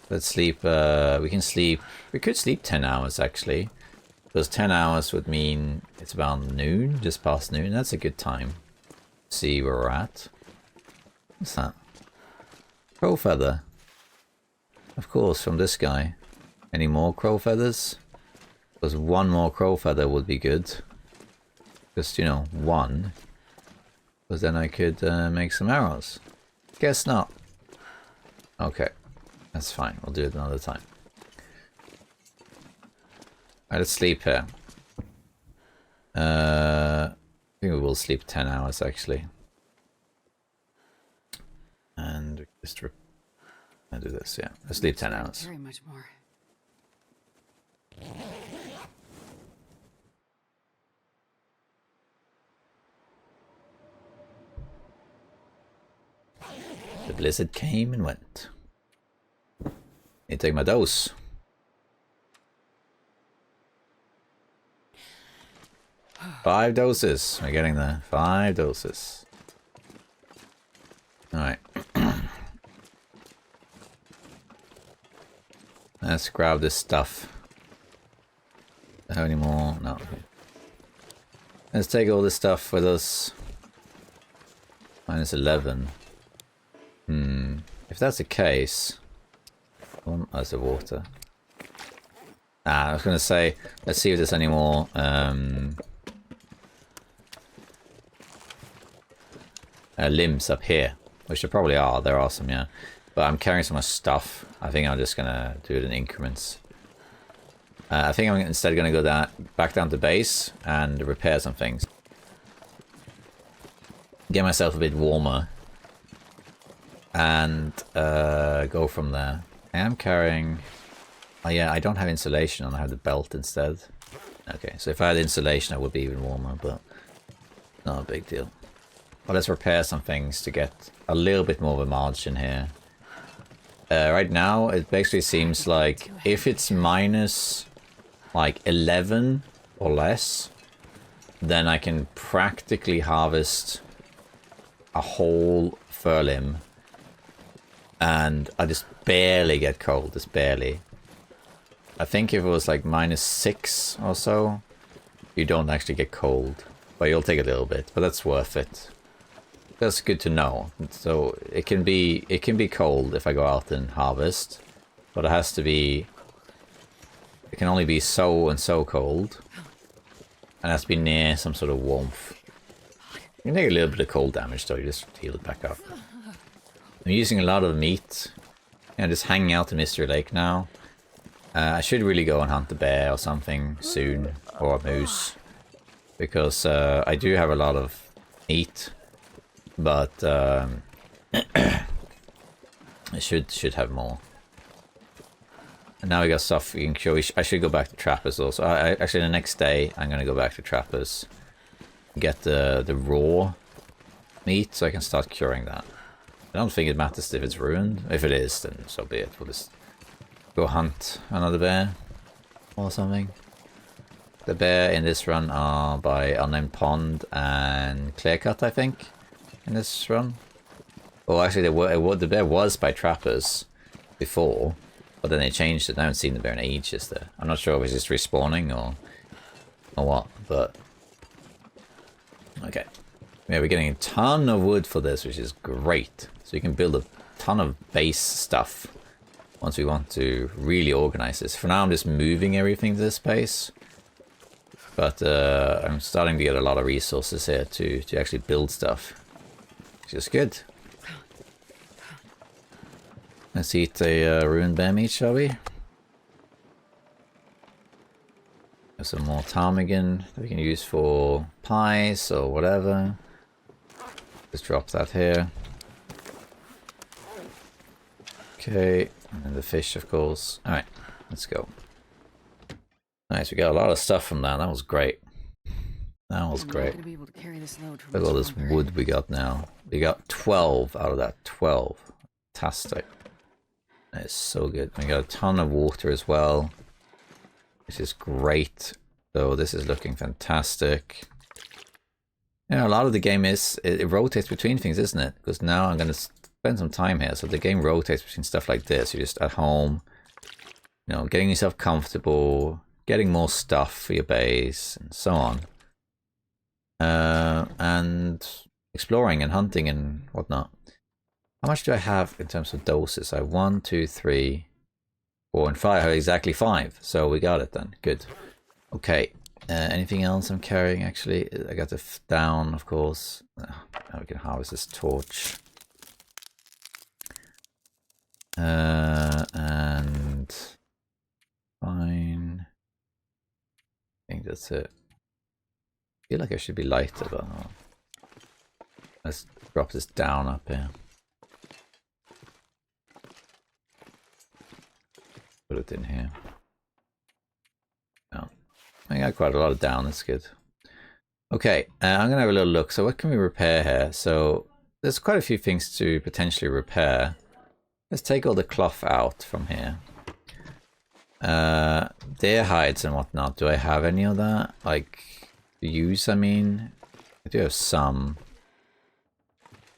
Let's sleep. We can sleep. We could sleep 10 hours, actually. Because 10 hours would mean it's about noon, just past noon. That's a good time. See where we're at. What's that? Crow feather. Of course, from this guy. Any more crow feathers? Because one more crow feather would be good. Just, you know, one. Because then I could make some arrows. Guess not. Okay. That's fine. We'll do it another time. Alright, let's sleep here. I think we will sleep 10 hours actually. And just I'll do this, yeah. Let's sleep 10 hours. Very much more. The blizzard came and went. You take my dose. Five doses. We're getting there. 5 doses. Alright. Let's grab this stuff. Do I have any more? No. Okay. Let's take all this stuff with us. -11. If that's the case... Oh, that's the water. I was going to say, let's see if there's any more... limbs up here, which there probably are. There are some, yeah. But I'm carrying so much stuff. I think I'm just gonna do it in increments. I think I'm instead gonna go back down to base and repair some things. Get myself a bit warmer. And go from there. I am carrying... Oh yeah, I don't have insulation and I have the belt instead. Okay, so if I had insulation I would be even warmer, but not a big deal. Well, let's repair some things to get a little bit more of a margin here. Right now, it basically seems like if it's minus like 11 or less, then I can practically harvest a whole fur limb. And I just barely get cold, just barely. I think if it was like -6 or so, you don't actually get cold. But you'll take a little bit, but that's worth it. That's good to know. So it can be cold if I go out and harvest, but it has to be. It can only be so and so cold, and it has to be near some sort of warmth. You can take a little bit of cold damage though. You just heal it back up. I'm using a lot of meat. You know, just hanging out in Mystery Lake now. I should really go and hunt a bear or something soon, or a moose, because I do have a lot of meat. But I should have more. And now we got stuff we can show. I should go back to Trappers also. Actually, the next day I'm gonna go back to Trappers, get the raw meat, so I can start curing that. I don't think it matters if it's ruined. If it is, then so be it. We'll just go hunt another bear or something. The bear in this run are by Unnamed Pond and Clearcut, I think. In this run. Well, actually, the bear was by Trappers before, but then they changed it. I haven't seen the bear in ages there. I'm not sure if it's just respawning or what, but okay. Yeah, we're getting a ton of wood for this, which is great. So you can build a ton of base stuff once we want to really organize this. For now, I'm just moving everything to this space. But I'm starting to get a lot of resources here to actually build stuff. Which is good. Let's eat a ruined bear meat, shall we? There's some more ptarmigan that we can use for pies or whatever. Just drop that here. Okay, and then the fish, of course. Alright, let's go. Nice, we got a lot of stuff from that. That was great. That was great. Look at all this wood we got now. We got 12 out of that. 12. Fantastic. That is so good. We got a ton of water as well, which is great. So this is looking fantastic. You know, a lot of the game is, it rotates between things, isn't it? Because now I'm going to spend some time here. So the game rotates between stuff like this. You're just at home, you know, getting yourself comfortable, getting more stuff for your base and so on. And exploring and hunting and whatnot. How much do I have in terms of doses? I have 1, 2, 3, 4, and 5. I have exactly 5. So we got it then. Good. Okay. Anything else I'm carrying? Actually, I got the down, of course. Now we can harvest this torch. And fine. I think that's it. I feel like I should be lighter, but let's drop this down up here. Put it in here. No. I got quite a lot of down, that's good. Okay, I'm gonna have a little look. So what can we repair here? So there's quite a few things to potentially repair. Let's take all the cloth out from here. Deer hides and whatnot. Do I have any of that? Like, to use, I mean? I do have some.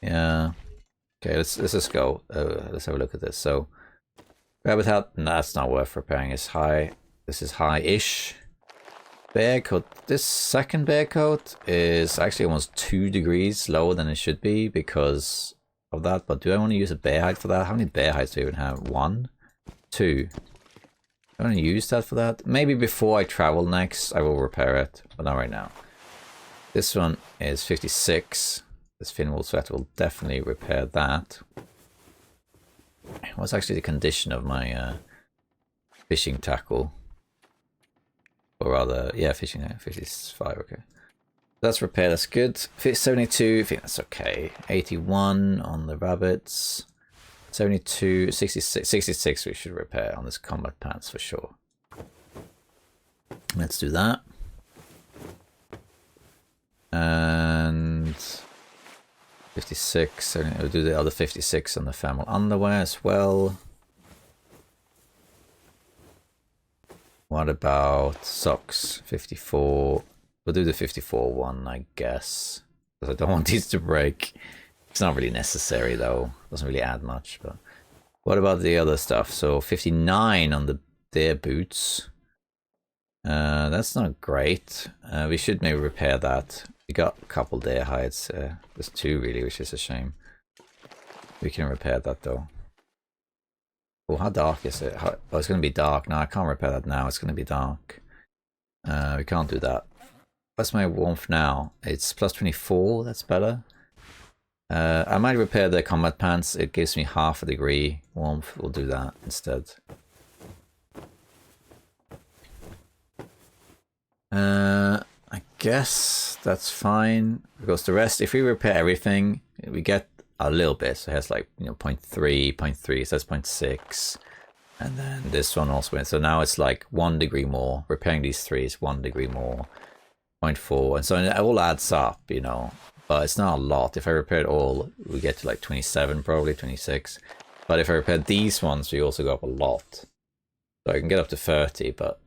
Yeah. Okay, let's just go. Let's have a look at this. So, rabbit hut, no, that's not worth repairing. It's high. This is high-ish. Bear coat. This second bear coat is actually almost 2 degrees lower than it should be because of that. But do I want to use a bear hide for that? How many bear hides do I even have? 1? 2. I want to use that for that. Maybe before I travel next, I will repair it, but not right now. This one is 56. This Finwall sweater will definitely repair that. What's actually the condition of my fishing tackle? Or rather, yeah, fishing 55, okay. That's repaired, that's good. 72, I think that's okay. 81 on the rabbits. 72, 66, 66 we should repair on this combat pants for sure. Let's do that. And 56, we'll do the other 56 on the thermal underwear as well. What about socks? 54. We'll do the 54 one, I guess. Because I don't want these to break. It's not really necessary though. Doesn't really add much. But what about the other stuff? So 59 on the deer boots. That's not great. We should maybe repair that. We got a couple deer hides. There's 2 really, which is a shame. We can repair that though. Oh, how dark is it? Oh, it's going to be dark. No, I can't repair that now. It's going to be dark. We can't do that. What's my warmth now? It's plus 24. That's better. I might repair the combat pants. It gives me half a degree warmth. We'll do that instead. I guess that's fine. Because the rest, if we repair everything, we get a little bit. So it has like, you know, 0.3, 0.3, so that's 0.6. And then this one also went. So now it's like 1 degree more. Repairing these 3 is 1 degree more. 0.4. And so it all adds up, you know. But it's not a lot. If I repair it all, we get to like 27, probably 26. But if I repair these ones, we also go up a lot. So I can get up to 30, but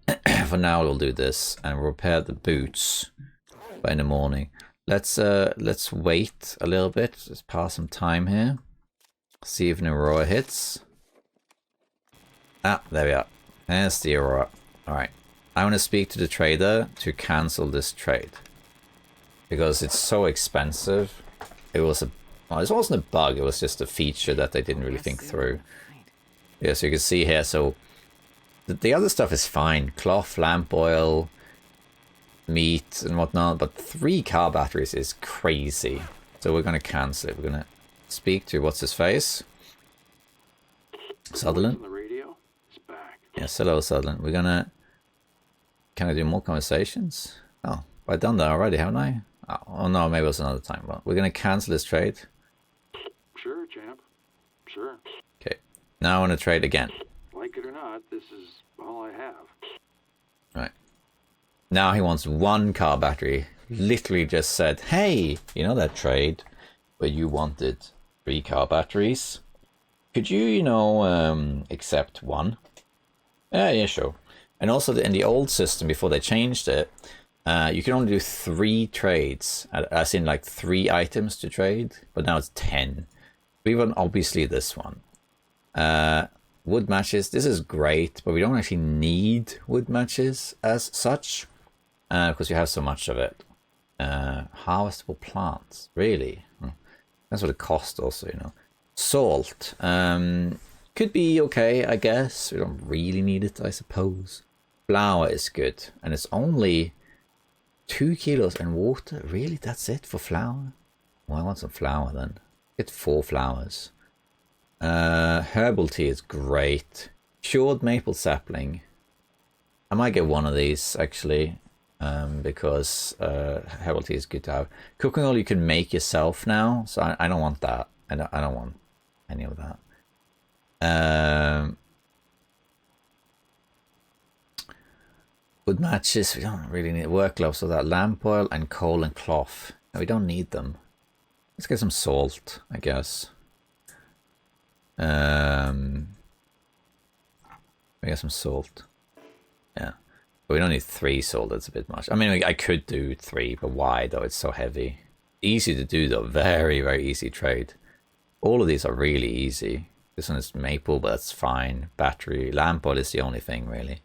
for now we'll do this and repair the boots by in the morning. Let's wait a little bit. Let's pass some time here. See if an Aurora hits. Ah, there we are. There's the Aurora. Alright. I want to speak to the trader to cancel this trade. Because it's so expensive. It was a... Well, this wasn't a bug. It was just a feature that they didn't really think through. Yeah, so you can see here. So the other stuff is fine. Cloth, lamp oil, meat and whatnot. But 3 car batteries is crazy. So we're going to cancel it. We're going to speak to what's his face? Sutherland. Yes, hello Sutherland. We're going to... Can I do more conversations? Oh, I've done that already, haven't I? Oh no, maybe it was another time. But we're going to cancel this trade. Sure, champ. Sure. Okay. Now I want to trade again. Like it or not, this is all I have. Right. Now he wants 1 car battery. Literally just said, hey, you know that trade where you wanted 3 car batteries? Could you, you know, accept 1? Yeah, sure. And also in the old system, before they changed it, you can only do 3 trades, as in like 3 items to trade, but now it's 10. We want obviously this one. wood matches. This is great, but we don't actually need wood matches as such because we have so much of it. Harvestable plants, really? That's what it costs also, you know. Salt. Could be okay, I guess. We don't really need it, I suppose. Flour is good. And it's only 2 kilos and water. Really? That's it for flour? Well, I want some flour then. Get 4 flowers. Herbal tea is great. Cured maple sapling. I might get one of these, actually. Because herbal tea is good to have. Cooking oil you can make yourself now. So I don't want that. I don't want any of that. Wood matches, we don't really need work gloves, so that lamp oil and coal and cloth. No, we don't need them. Let's get some salt, I guess. We get some salt. Yeah. But we don't need 3 salt, that's a bit much. I mean, I could do 3, but why though? It's so heavy. Easy to do though, very, very easy trade. All of these are really easy. This one is maple, but that's fine. Battery, lamp oil is the only thing really.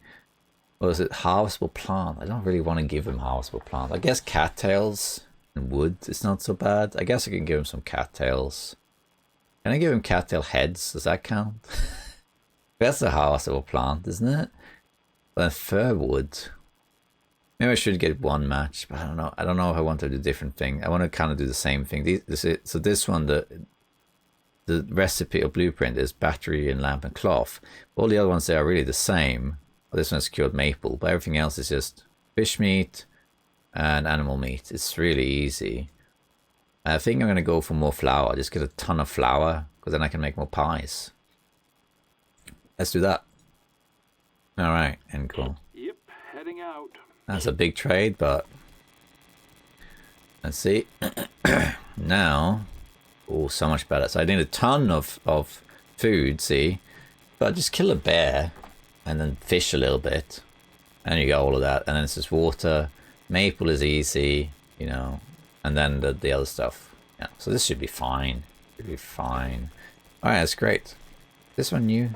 What is it? Harvestable plant. I don't really want to give him harvestable plant. I guess cattails and wood is not so bad. I guess I can give him some cattails. Can I give him cattail heads? Does that count? That's a harvestable plant, isn't it? But then fir wood. Maybe I should get 1 match, but I don't know. I don't know if I want to do a different thing. I want to kind of do the same thing. So this one, the recipe or blueprint is battery and lamp and cloth. All the other ones there are really the same. Well, this one's cured maple, but everything else is just fish meat and animal meat. It's really easy. I think I'm going to go for more flour. Just get a ton of flour, because then I can make more pies. Let's do that. Alright, and cool. Yep, heading out. That's a big trade, but let's see. Now, oh, so much better. So I need a ton of food, see? But just kill a bear and then fish a little bit. And you got all of that. And then it's just water. Maple is easy, you know. And then the other stuff. Yeah, so this should be fine. Should be fine. Alright, that's great. This one new?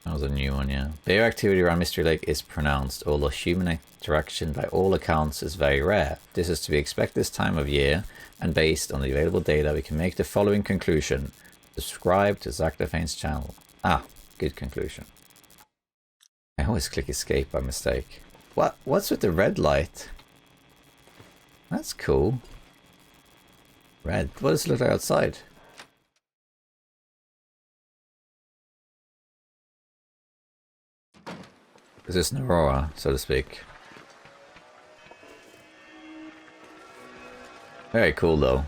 That was a new one, yeah. Bear activity around Mystery Lake is pronounced, although human interaction by all accounts is very rare. This is to be expected this time of year, and based on the available data, we can make the following conclusion. Subscribe to Zaknafein's channel. Ah, good conclusion. I always click escape by mistake. What's with the red light? That's cool. Red. What does it look like outside? Is this an aurora, so to speak? Very cool though.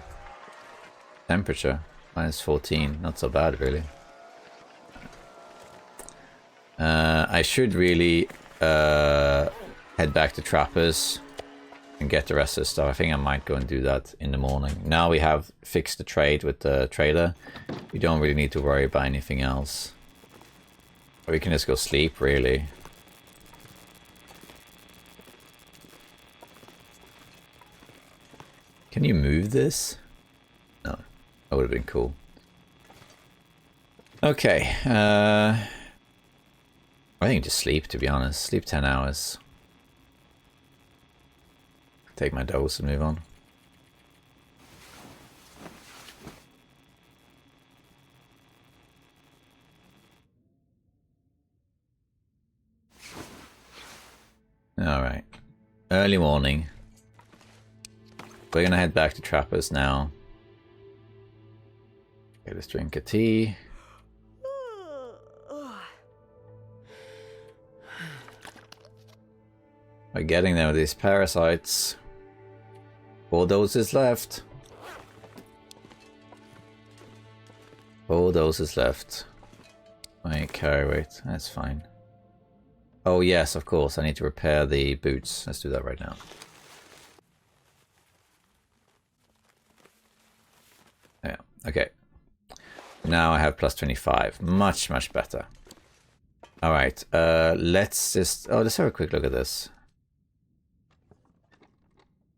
Temperature, -14, not so bad really. I should really head back to Trappers and get the rest of the stuff. I think I might go and do that in the morning. Now we have fixed the trade with the trader. We don't really need to worry about anything else. Or we can just go sleep really. Can you move this? No, that would have been cool. Okay, I think just sleep, to be honest. Sleep 10 hours. Take my dose and move on. Alright. Early morning. We're gonna head back to Trappers now. Okay, let's drink a tea. We're getting there with these parasites. 4 doses left. 4 doses left. My carry weight, that's fine. Oh yes, of course, I need to repair the boots. Let's do that right now. Yeah, okay. Now I have plus 25. Much, much better. Alright, let's just... Oh, let's have a quick look at this.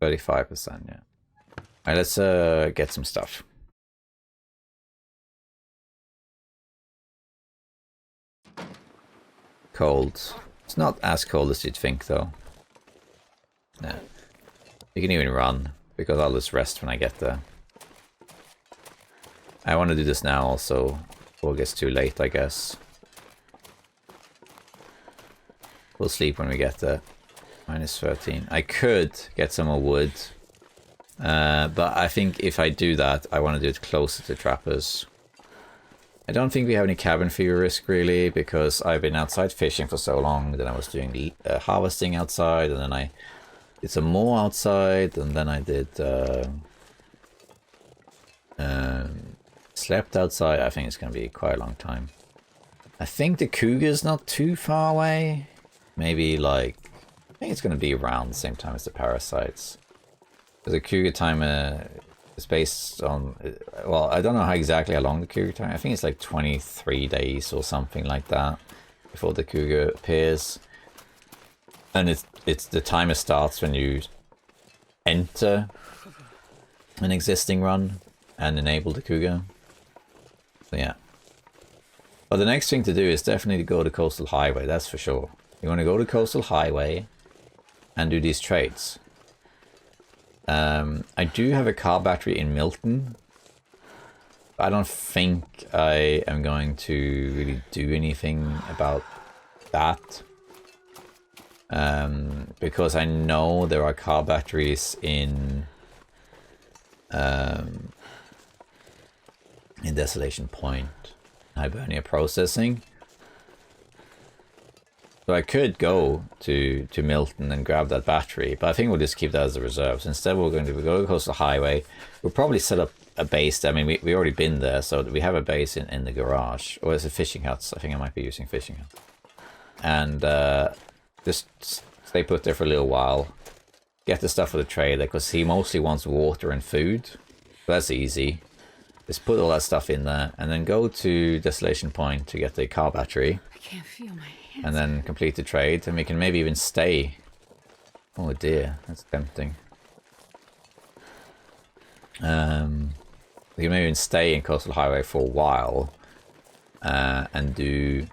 35%, yeah. Alright, let's get some stuff. cold. It's not as cold as you'd think, though. Yeah. You can even run, because I'll just rest when I get there. I want to do this now also, before it gets too late, I guess. We'll sleep when we get there. -13. I could get some more wood. But I think if I do that, I want to do it closer to trappers. I don't think we have any cabin fever risk, really, because I've been outside fishing for so long. Then I was doing harvesting outside, and then I did some more outside, and then I did slept outside. I think it's going to be quite a long time. I think the cougar's not too far away. Maybe like, I think it's going to be around the same time as the parasites. The cougar timer is based on, well, I don't know exactly how long the cougar timer. I think it's like 23 days or something like that before the cougar appears. And it's the timer starts when you enter an existing run and enable the cougar. So yeah. But the next thing to do is definitely to go to Coastal Highway, that's for sure. You want to go to Coastal Highway and do these trades. I do have a car battery in Milton. I don't think I am going to really do anything about that. Because I know there are car batteries in Desolation Point, Hibernia Processing. So I could go to Milton and grab that battery, but I think we'll just keep that as a reserve. So instead we're going to go to Coastal Highway. We'll probably set up a base there. I mean, we already been there, so we have a base in the garage. Or is it fishing huts? I think I might be using fishing huts. And just stay put there for a little while. Get the stuff for the trailer, because he mostly wants water and food. So that's easy. Just put all that stuff in there, and then go to Desolation Point to get the car battery. I can't feel my hands. And then complete the trade, and we can maybe even stay. Oh dear, that's tempting. We can maybe even stay in Coastal Highway for a while, and do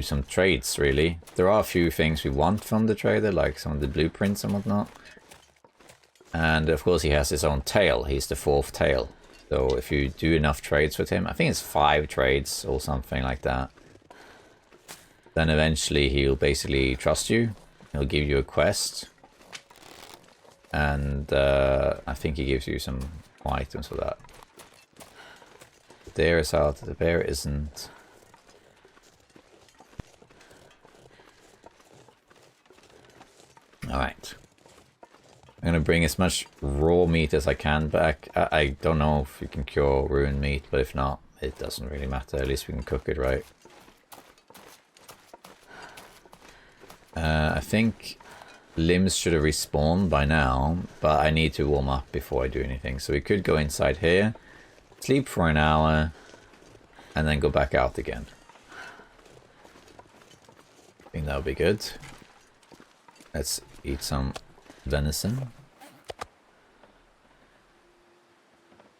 some trades, really. There are a few things we want from the trader, like some of the blueprints and whatnot. And of course he has his own tail, he's the 4th tail. So if you do enough trades with him, I think it's 5 trades or something like that, then eventually he'll basically trust you. He'll give you a quest. And I think he gives you some items for that. The deer is out, the bear isn't. Alright. I'm gonna bring as much raw meat as I can back. I don't know if you can cure ruined meat, but if not, it doesn't really matter. At least we can cook it right. I think limbs should have respawned by now, but I need to warm up before I do anything. So we could go inside here, sleep for an hour, and then go back out again. I think that would be good. Let's eat some venison.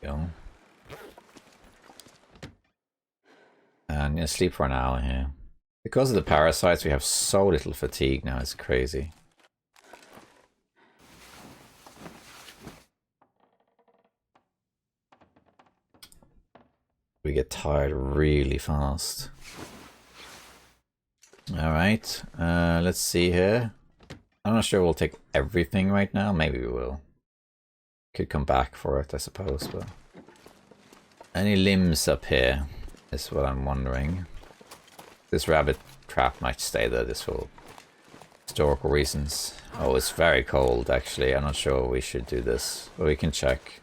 Go. And yeah, sleep for an hour here. Because of the parasites, we have so little fatigue now, it's crazy. We get tired really fast. Alright, let's see here. I'm not sure we'll take everything right now. Maybe we will. Could come back for it, I suppose. But any limbs up here is what I'm wondering. This rabbit trap might stay there, this for historical reasons. Oh, it's very cold, actually. I'm not sure we should do this, but we can check.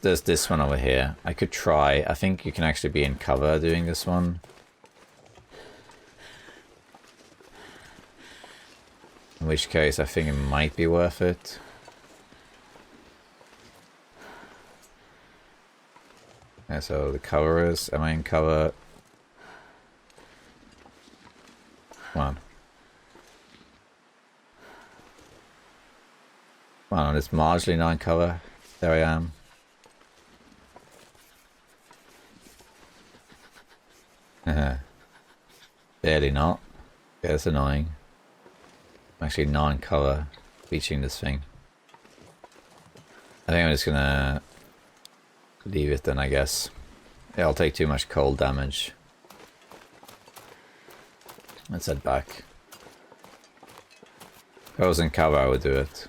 There's this one over here. I could try. I think you can actually be in cover doing this one. In which case, I think it might be worth it. Yeah, so the cover is... Am I in cover? Come on. Come on, it's marginally not in cover. There I am. Barely not. Yeah, it's annoying. I'm actually non-cover reaching this thing. I think I'm just gonna leave it then, I guess. Yeah, I'll take too much cold damage. Let's head back. If I was in cover, I would do it.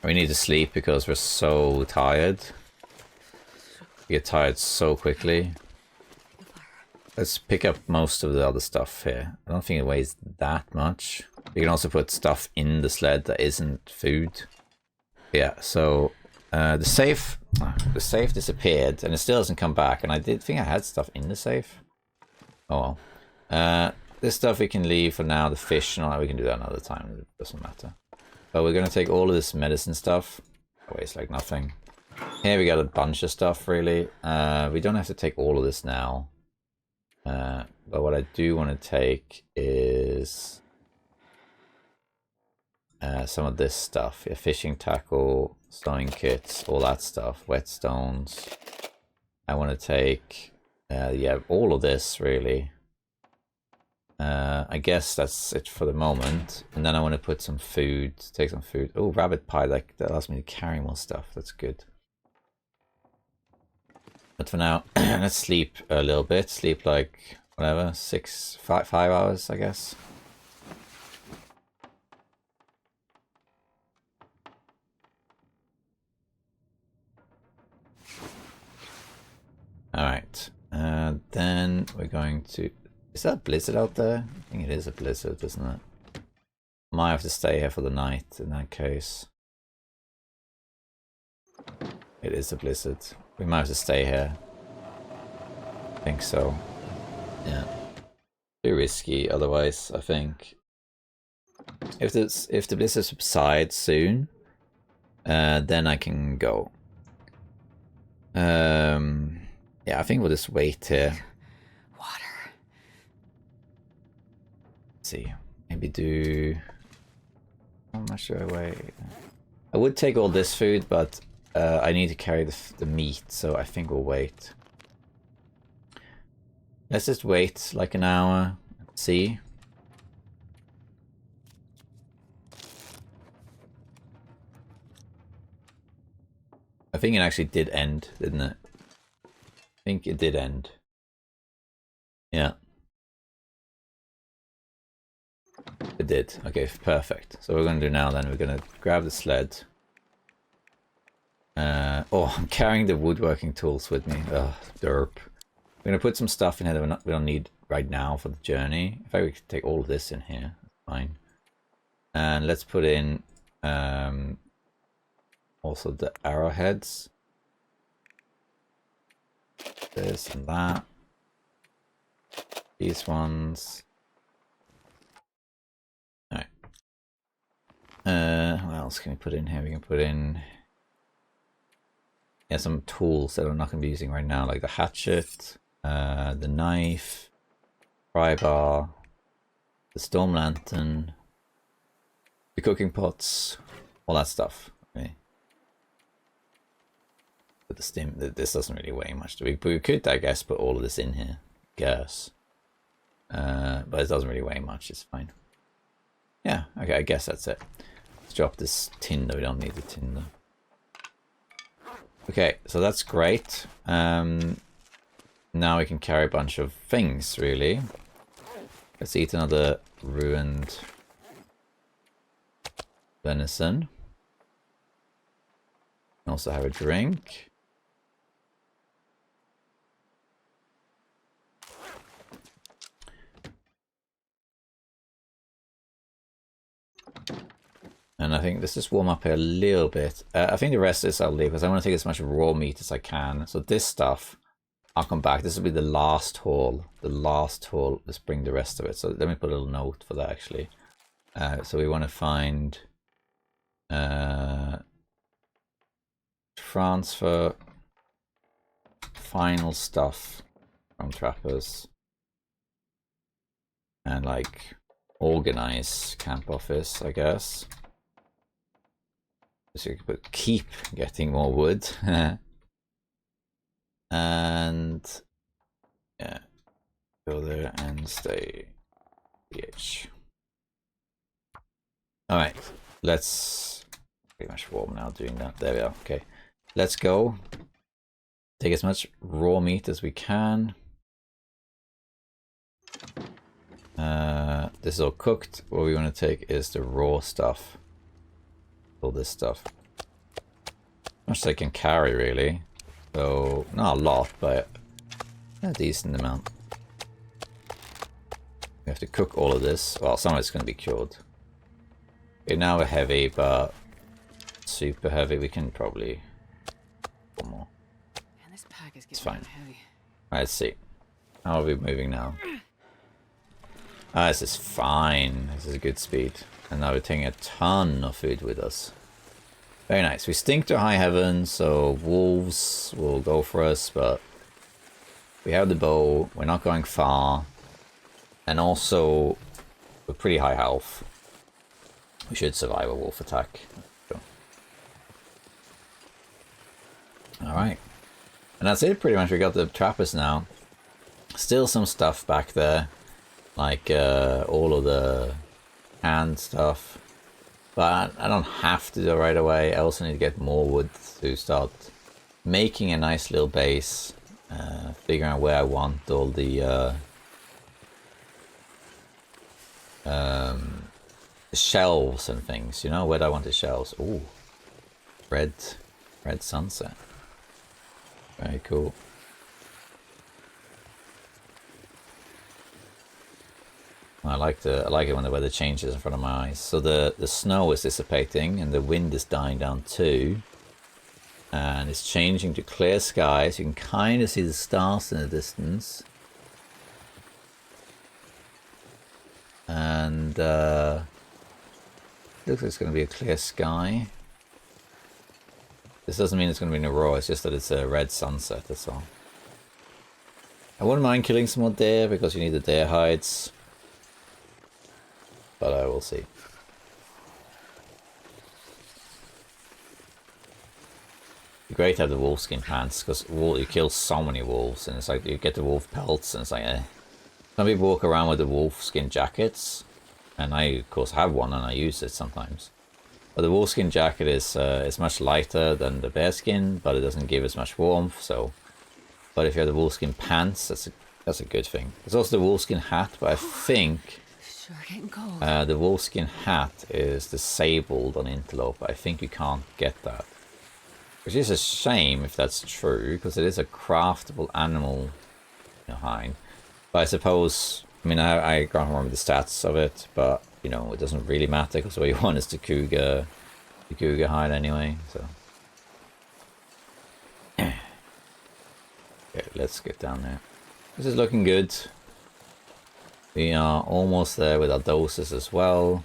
We need to sleep because we're so tired. We get tired so quickly. Let's pick up most of the other stuff here. I don't think it weighs that much. You can also put stuff in the sled that isn't food. Yeah, so the safe disappeared and it still hasn't come back. And I did think I had stuff in the safe. Oh well. This stuff we can leave for now. The fish and all that, we can do that another time. It doesn't matter. But we're gonna take all of this medicine stuff. It weighs like nothing. Here we got a bunch of stuff really. We don't have to take all of this now. But what I do want to take is some of this stuff. Yeah, fishing tackle, sewing kits, all that stuff, whetstones. I want to take, yeah, all of this really. I guess that's it for the moment. And then I want to put some food, take some food. Oh, rabbit pie, that allows me to carry more stuff. That's good. But for now, let's sleep a little bit. Sleep like, whatever, 5 hours, I guess. Alright. Then we're going to... Is that a blizzard out there? I think it is a blizzard, isn't it? Might have to stay here for the night in that case. It is a blizzard. We might have to stay here. I think so. Yeah. Too risky otherwise, I think. If the blizzard subsides soon, then I can go. Yeah, I think we'll just wait here. Water. Let's see. Maybe do... How much do I weigh? I would take all this food, but I need to carry the meat, so I think we'll wait. Let's just wait like an hour and see. I think it actually did end, didn't it? I think it did end. Yeah. It did. Okay, perfect. So what we're going to do now then, we're going to grab the sled. Oh, I'm carrying the woodworking tools with me. Ugh, derp. We're going to put some stuff in here that we don't need right now for the journey. In fact, we could take all of this in here. That's fine. And let's put in also the arrowheads. This and that. These ones. Alright. What else can we put in here? We can put in... Yeah, some tools that I'm not going to be using right now, like the hatchet, the knife, pry bar, the storm lantern, the cooking pots, all that stuff. Okay. But the stim, this doesn't really weigh much. We could, I guess, put all of this in here. Guess. But it doesn't really weigh much. It's fine. Yeah. Okay. I guess that's it. Let's drop this tinder. We don't need the tinder. Okay, so that's great. Now we can carry a bunch of things, really. Let's eat another ruined venison. Also have a drink. And I think let's just warm up here a little bit. I think the rest of this I'll leave because I want to take as much raw meat as I can. So this stuff, I'll come back. This will be the last haul. The last haul. Let's bring the rest of it. So let me put a little note for that actually. So we want to find transfer final stuff from trappers and like organize camp office, I guess. So you could keep getting more wood. And yeah, Go there and stay. PH. Alright, let's pretty much warm now doing that. There we are. Okay. Let's go. Take as much raw meat as we can. This is all cooked. What we want to take is the raw stuff. All this stuff. Much they can carry, really. So, not a lot, but a decent amount. We have to cook all of this. Well, some of it's going to be cured. Okay, now we're heavy, but super heavy. We can probably one more. Man, this pack is It's getting fine. heavy. Alright, let's see. How are we moving now? Ah, this is fine. This is a good speed. And now we're taking a ton of food with us. Very nice. We stink to high heaven, so wolves will go for us, but we have the bow. We're not going far. And also, we're pretty high health. We should survive a wolf attack. So. Alright. And that's it pretty much. We got the trappers now. Still some stuff back there. Like all of the canned stuff. But I don't have to do it right away. I also need to get more wood to start making a nice little base. Figuring out where I want all the shelves and things, you know, where do I want the shelves? Ooh, red sunset. Very cool. I like it when the weather changes in front of my eyes. So the snow is dissipating and the wind is dying down too, and it's changing to clear skies. You can kind of see the stars in the distance, and looks like it's going to be a clear sky. This doesn't mean it's going to be in a row. It's just that it's a red sunset. That's all. I wouldn't mind killing some more deer because you need the deer hides. But I will see. It'd be great to have the wolfskin pants, because you kill so many wolves, and it's like you get the wolf pelts, and it's like, eh. Some people walk around with the wolfskin jackets, and I of course have one, and I use it sometimes. But the wolfskin jacket is much lighter than the bearskin, but it doesn't give as much warmth. So, but if you have the wolfskin pants, that's a good thing. There's also the wolfskin hat, but I think. Sure getting cold. The wolfskin hat is disabled on Interlope. I think you can't get that. Which is a shame if that's true, because it is a craftable animal hide. But I suppose, I mean, I can't remember the stats of it, but, you know, it doesn't really matter, because what you want is the cougar hide anyway, so. Okay, let's get down there. This is looking good. We are almost there with our doses as well.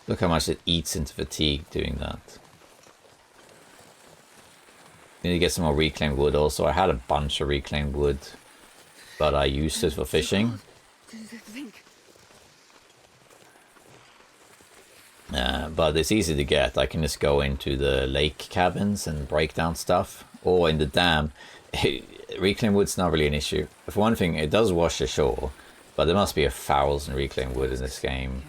Look how much it eats into fatigue doing that. Need to get some more reclaimed wood also. I had a bunch of reclaimed wood, but I used it for fishing. But it's easy to get. I can just go into the lake cabins and break down stuff. Or in the dam. Reclaimed wood's not really an issue. For one thing, it does wash ashore. But there must be 1,000 reclaimed wood in this game.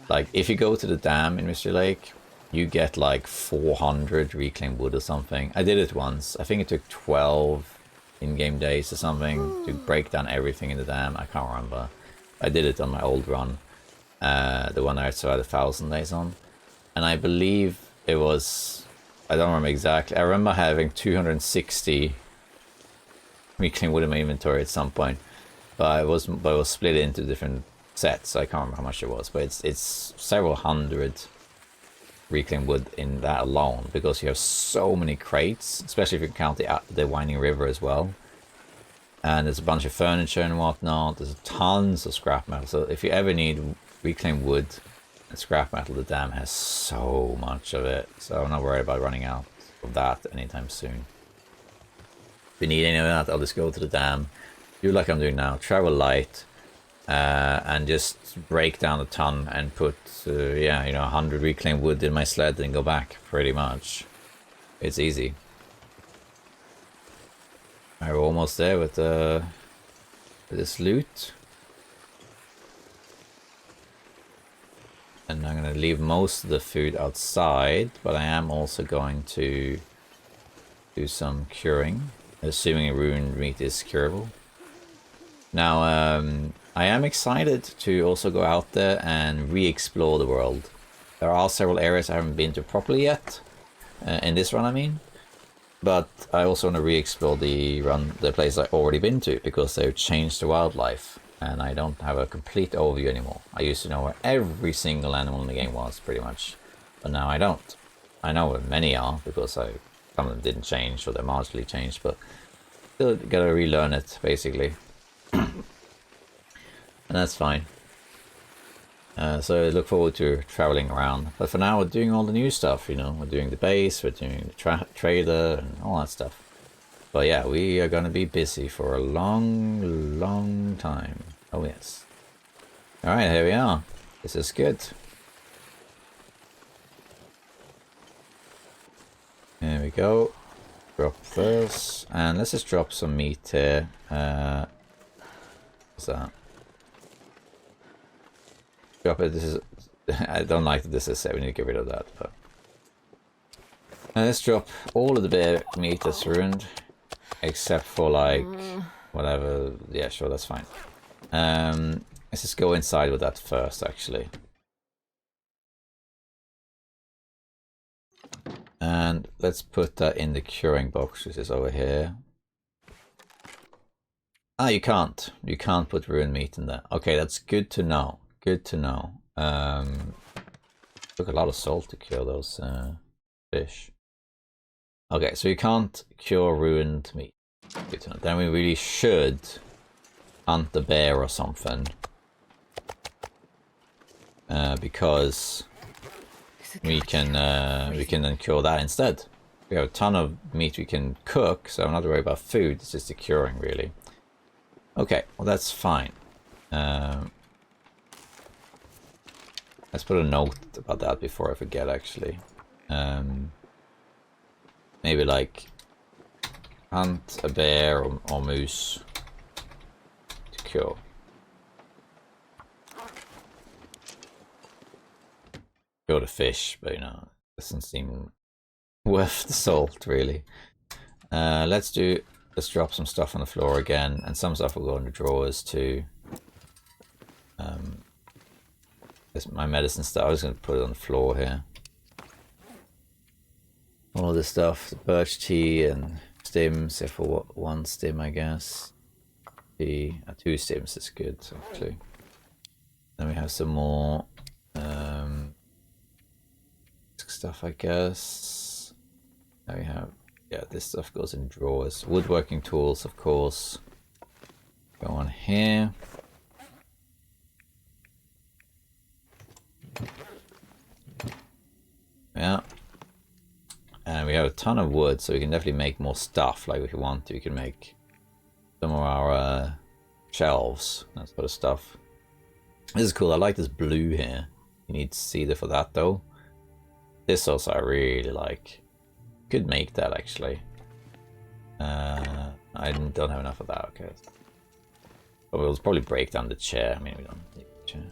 Like, if you go to the dam in Mystery Lake, you get like 400 reclaimed wood or something. I did it once. I think it took 12 in-game days or something to break down everything in the dam. I can't remember. I did it on my old run. The one I also had 1,000 days on. And I believe it was... I don't remember exactly. I remember having 260 reclaimed wood in my inventory at some point. But it was split into different sets. I can't remember how much it was, but it's several hundred reclaimed wood in that alone, because you have so many crates, especially if you count the winding river as well. And there's a bunch of furniture and whatnot. There's tons of scrap metal. So if you ever need reclaimed wood and scrap metal, the dam has so much of it. So I'm not worried about running out of that anytime soon. If you need any of that, I'll just go to the dam. Do like I'm doing now, travel light, and just break down a ton and put, 100 reclaimed wood in my sled and go back, pretty much. It's easy. We're almost there with the this loot. And I'm going to leave most of the food outside, but I am also going to do some curing, assuming ruined meat is curable. Now, I am excited to also go out there and re-explore the world. There are several areas I haven't been to properly yet, in this run I mean. But I also want to re-explore the place I've already been to, because they've changed the wildlife. And I don't have a complete overview anymore. I used to know where every single animal in the game was, pretty much. But now I don't. I know where many are, because some of them didn't change, or they're marginally changed, but still gotta relearn it, basically. And that's fine. So I look forward to traveling around. But for now, we're doing all the new stuff, you know. We're doing the base, we're doing the trailer, and all that stuff. But yeah, we are going to be busy for a long, long time. Oh yes. Alright, here we are. This is good. There we go. Drop this. And let's just drop some meat here. What's that? Drop it. This is... I don't like that this is 7. We need to get rid of that. But let's drop all of the bear meat that's ruined. Except for like whatever. Yeah, sure, that's fine. Let's just go inside with that first, actually. And let's put that in the curing box, which is over here. Ah, you can't. You can't put ruined meat in there. Okay, that's good to know. Good to know. Took a lot of salt to cure those fish. Okay, so you can't cure ruined meat. Good to know. Then we really should hunt the bear or something. Because we can then cure that instead. We have a ton of meat we can cook, so I'm not worried about food. It's just the curing, really. Okay, well that's fine. Let's put a note about that before I forget, actually. Maybe like hunt a bear or moose to kill. Kill the fish, but you know, it doesn't seem worth the salt, really. Let's drop some stuff on the floor again, and some stuff will go in the drawers too. This my medicine stuff. I was going to put it on the floor here. All this stuff, the birch tea and stems, except for one stem, I guess. Two stems is good, actually. Then we have some more stuff, I guess. Now we have, yeah, this stuff goes in drawers. Woodworking tools, of course, go on here. Yeah. And we have a ton of wood, so we can definitely make more stuff. Like if you want to, we can make some of our shelves, that sort of stuff. This is cool. I like this blue here. You need cedar for that, though. This also I really like. Could make that, actually. I don't have enough of that. Okay. But we'll probably break down the chair. I mean, we don't need the chair.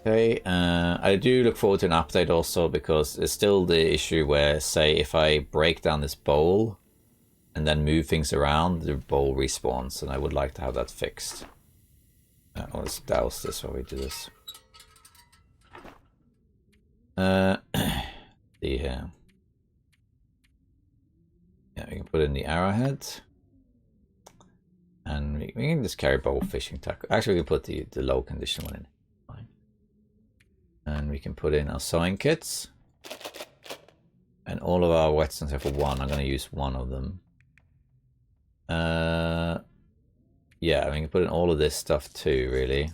Okay, I do look forward to an update also, because there's still the issue where, say, if I break down this bowl and then move things around, the bowl respawns, and I would like to have that fixed. Let's douse this while we do this. See here. Yeah, we can put in the arrowhead. And we can just carry bowl fishing tackle. Actually, we can put the low condition one in. And we can put in our sewing kits. And all of our whetstones have for one. I'm going to use one of them. Yeah, we can put in all of this stuff too, really.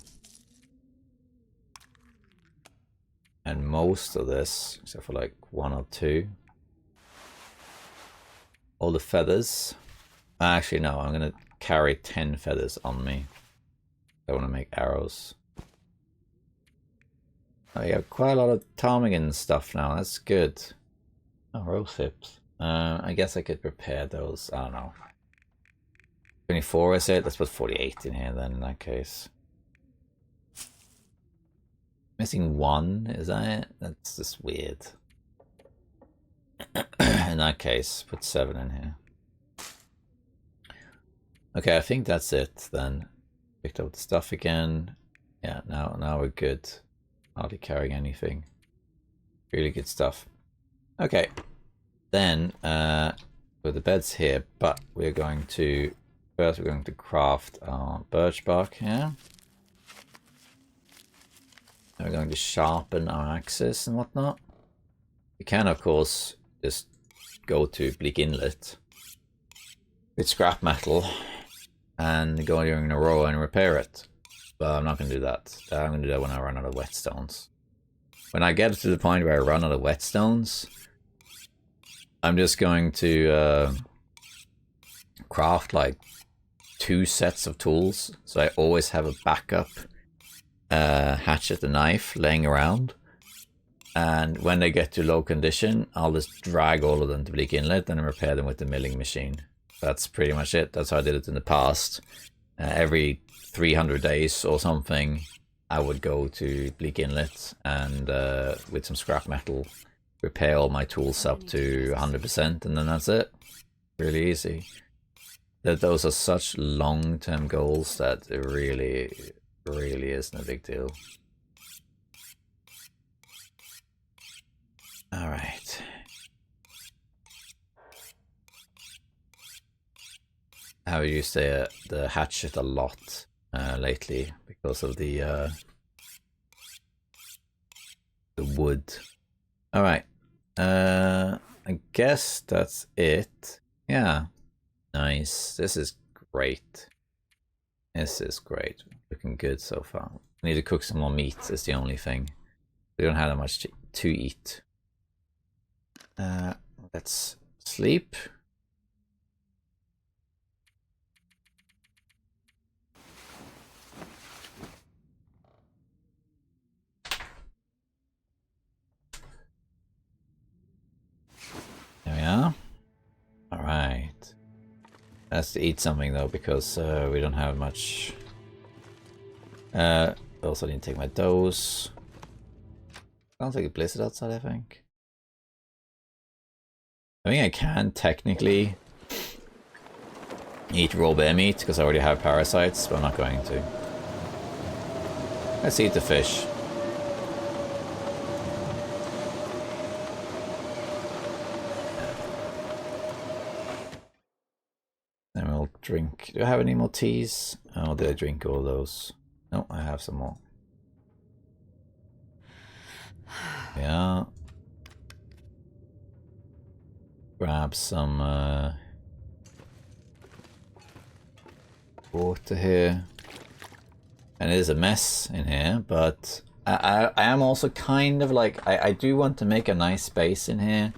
And most of this, except for like 1 or 2. All the feathers. Actually, no, I'm going to carry 10 feathers on me. I want to make arrows. Oh, you have quite a lot of ptarmigan stuff now. That's good. Oh, rose hips. I guess I could prepare those. I don't know. 24 is it? Let's put 48 in here then in that case. Missing 1, is that it? That's just weird. In that case, put 7 in here. Okay, I think that's it then. Picked up the stuff again. Yeah, now we're good. Hardly carrying anything. Really good stuff. Okay, then with the beds here, but we're going to first craft our birch bark here. And we're going to sharpen our axes and whatnot. We can of course just go to Bleak Inlet with scrap metal and go in a row and repair it. But I'm not going to do that. I'm going to do that when I run out of whetstones. When I get to the point where I run out of whetstones, I'm just going to craft like 2 sets of tools. So I always have a backup hatchet and knife laying around. And when they get to low condition, I'll just drag all of them to Bleak Inlet and repair them with the milling machine. That's pretty much it. That's how I did it in the past. Every 300 days or something, I would go to Bleak Inlet and with some scrap metal, repair all my tools up to 100%, and then that's it. Really easy. Those are such long-term goals that it really isn't a big deal. All right. I use the hatchet a lot lately because of the wood. All right. I guess that's it. Yeah. Nice. This is great. This is great. Looking good so far. I need to cook some more meat. Is the only thing. We don't have that much to eat. Let's sleep. There we are. All right. Let's eat something though, because we don't have much. Also need to take my dose. Sounds like a blizzard outside, I think. I think I can technically eat raw bear meat because I already have parasites, but I'm not going to. Let's eat the fish. Then we'll drink. Do I have any more teas? Oh, did I drink all those? No, I have some more. Yeah. Grab some water here. And it is a mess in here, but I am also kind of like, I do want to make a nice space in here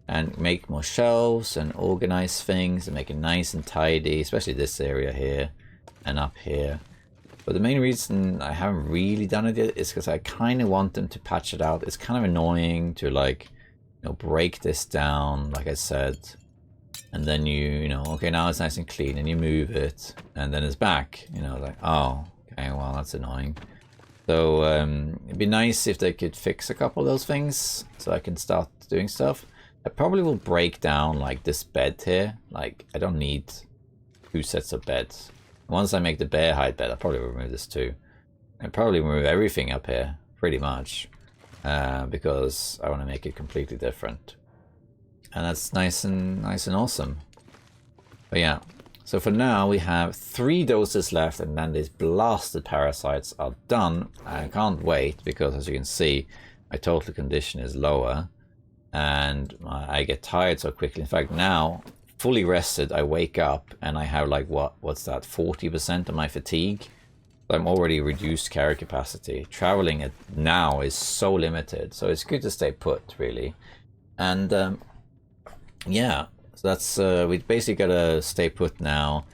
and make more shelves and organize things and make it nice and tidy, especially this area here and up here. But the main reason I haven't really done it yet is because I kind of want them to patch it out. It's kind of annoying to like, you know, break this down, like I said, and then you know, okay, now it's nice and clean, and you move it, and then it's back. You know, like, oh, okay, well, that's annoying. So it'd be nice if they could fix a couple of those things so I can start doing stuff. I probably will break down like this bed here. Like, I don't need 2 sets of beds. Once I make the bear hide bed, I'll probably remove this too. I'll probably remove everything up here, pretty much, because I want to make it completely different. And that's nice and awesome. But yeah, so for now we have 3 doses left, and then these blasted parasites are done. I can't wait because, as you can see, my total condition is lower, and I get tired so quickly. In fact, now fully rested, I wake up and I have like what's that, 40% of my fatigue. I'm already reduced carry capacity. Traveling now is so limited, so it's good to stay put, really. And yeah, so that's we basically gotta stay put now.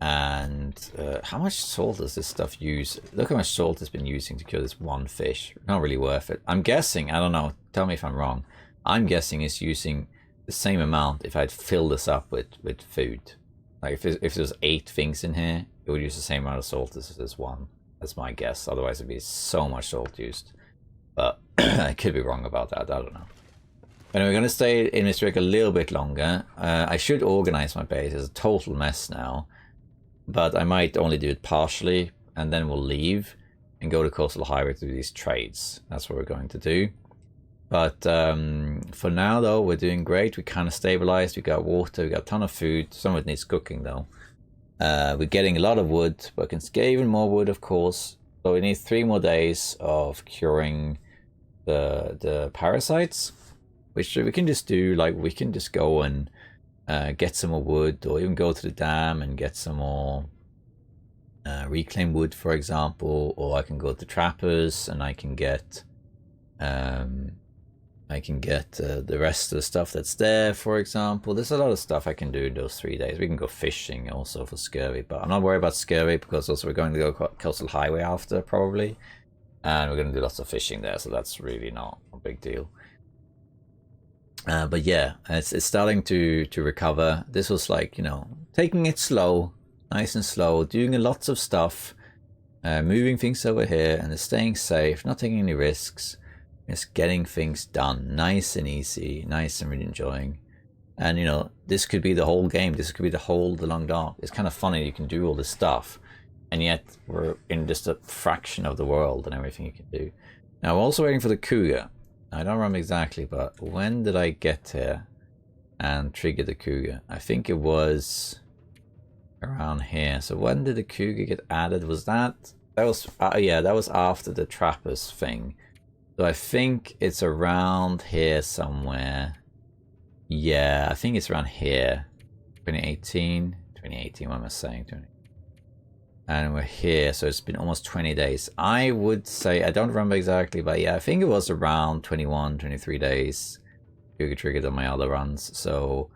And how much salt does this stuff use? Look how much salt it's been using to kill this one fish. Not really worth it. I'm guessing, I don't know, tell me if I'm wrong, I'm guessing it's using the same amount if I'd fill this up with food. Like if there's 8 things in here, it would use the same amount of salt as this one. That's my guess. Otherwise, it'd be so much salt used. But I could be wrong about that. I don't know. Anyway, we're going to stay in this rig a little bit longer. I should organize my base. It's a total mess now. But I might only do it partially, and then we'll leave and go to Coastal Highway to do these trades. That's what we're going to do. But for now, though, we're doing great. We kind of stabilized. We got water. We got a ton of food. Some of it needs cooking, though. We're getting a lot of wood, but we can get even more wood, of course. So we need 3 more days of curing the parasites, which we can just do. Like, we can just go and get some more wood, or even go to the dam and get some more reclaimed wood, for example. Or I can go to Trappers and I can get the rest of the stuff that's there, for example. There's a lot of stuff I can do in those 3 days. We can go fishing also for scurvy, but I'm not worried about scurvy because also we're going to go Coastal Highway after, probably. And we're going to do lots of fishing there, so that's really not a big deal. But yeah, it's starting to recover. This was like, you know, taking it slow, nice and slow, doing lots of stuff, moving things over here, and staying safe, not taking any risks. Just getting things done, nice and easy, nice and really enjoying. And you know, this could be the whole game. This could be the Long Dark. It's kind of funny you can do all this stuff, and yet we're in just a fraction of the world and everything you can do. Now we're also waiting for the cougar. I don't remember exactly, but when did I get here and trigger the cougar? I think it was around here. So when did the cougar get added? Was that was yeah, that was after the Trappers thing. So I think it's around here somewhere. Yeah, I think it's around here. 2018, what am I saying? And we're here, so it's been almost 20 days. I would say, I don't remember exactly, but yeah, I think it was around 21, 23 days. Cougar triggered on my other runs. So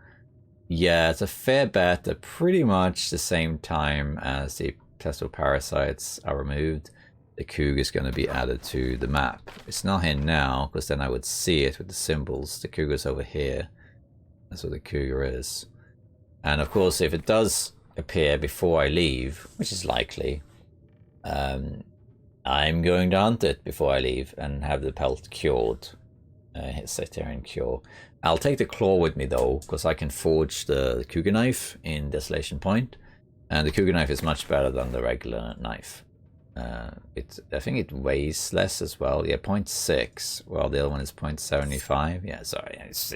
yeah, it's a fair bet that pretty much the same time as the Tesla parasites are removed, the cougar is going to be added to the map. It's not here now, because then I would see it with the symbols. The cougar's over here. That's what the cougar is. And of course, if it does appear before I leave, which is likely, I'm going to hunt it before I leave and have the pelt cured. Sit here and cure. I'll take the claw with me though, because I can forge the cougar knife in Desolation Point. And the cougar knife is much better than the regular knife. I think it weighs less as well. Yeah, 0.6. Well, the other one is 0.75. Yeah, sorry, it's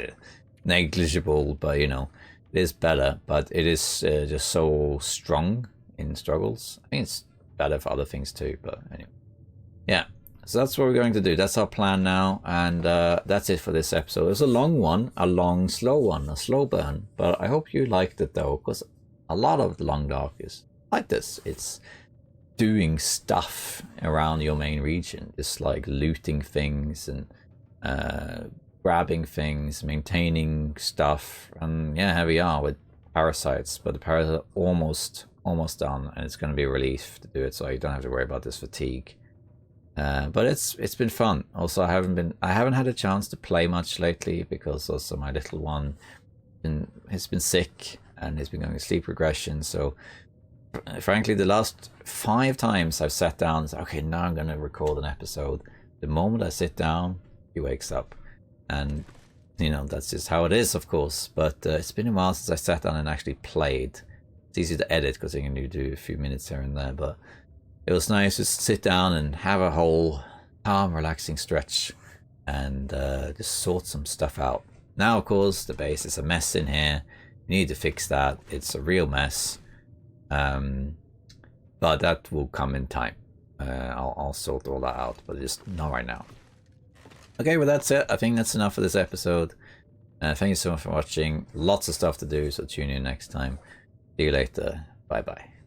negligible, but you know, it is better. But it is just so strong in struggles. I think it's better for other things too. But anyway, yeah. So that's what we're going to do. That's our plan now, and that's it for this episode. It's a long one, a long, slow one, a slow burn. But I hope you liked it though, because a lot of the Long Dark is like this. It's doing stuff around your main region, just like looting things and grabbing things, maintaining stuff, and yeah, here we are with parasites. But the parasites are almost done, and it's going to be a relief to do it, so you don't have to worry about this fatigue. But it's been fun. Also, I haven't had a chance to play much lately because also my little one has been sick and has been going to sleep regression. So frankly, the last 5 times I've sat down and said, okay, now I'm going to record an episode. The moment I sit down, he wakes up. And, you know, that's just how it is, of course. But it's been a while since I sat down and actually played. It's easy to edit because you can do a few minutes here and there. But it was nice to sit down and have a whole calm, relaxing stretch and just sort some stuff out. Now, of course, the base is a mess in here. You need to fix that. It's a real mess. But that will come in time. I'll sort all that out, but just not right now. Okay, well that's it. I think that's enough for this episode. Thank you so much for watching. Lots of stuff to do, so tune in next time. See you later. Bye bye.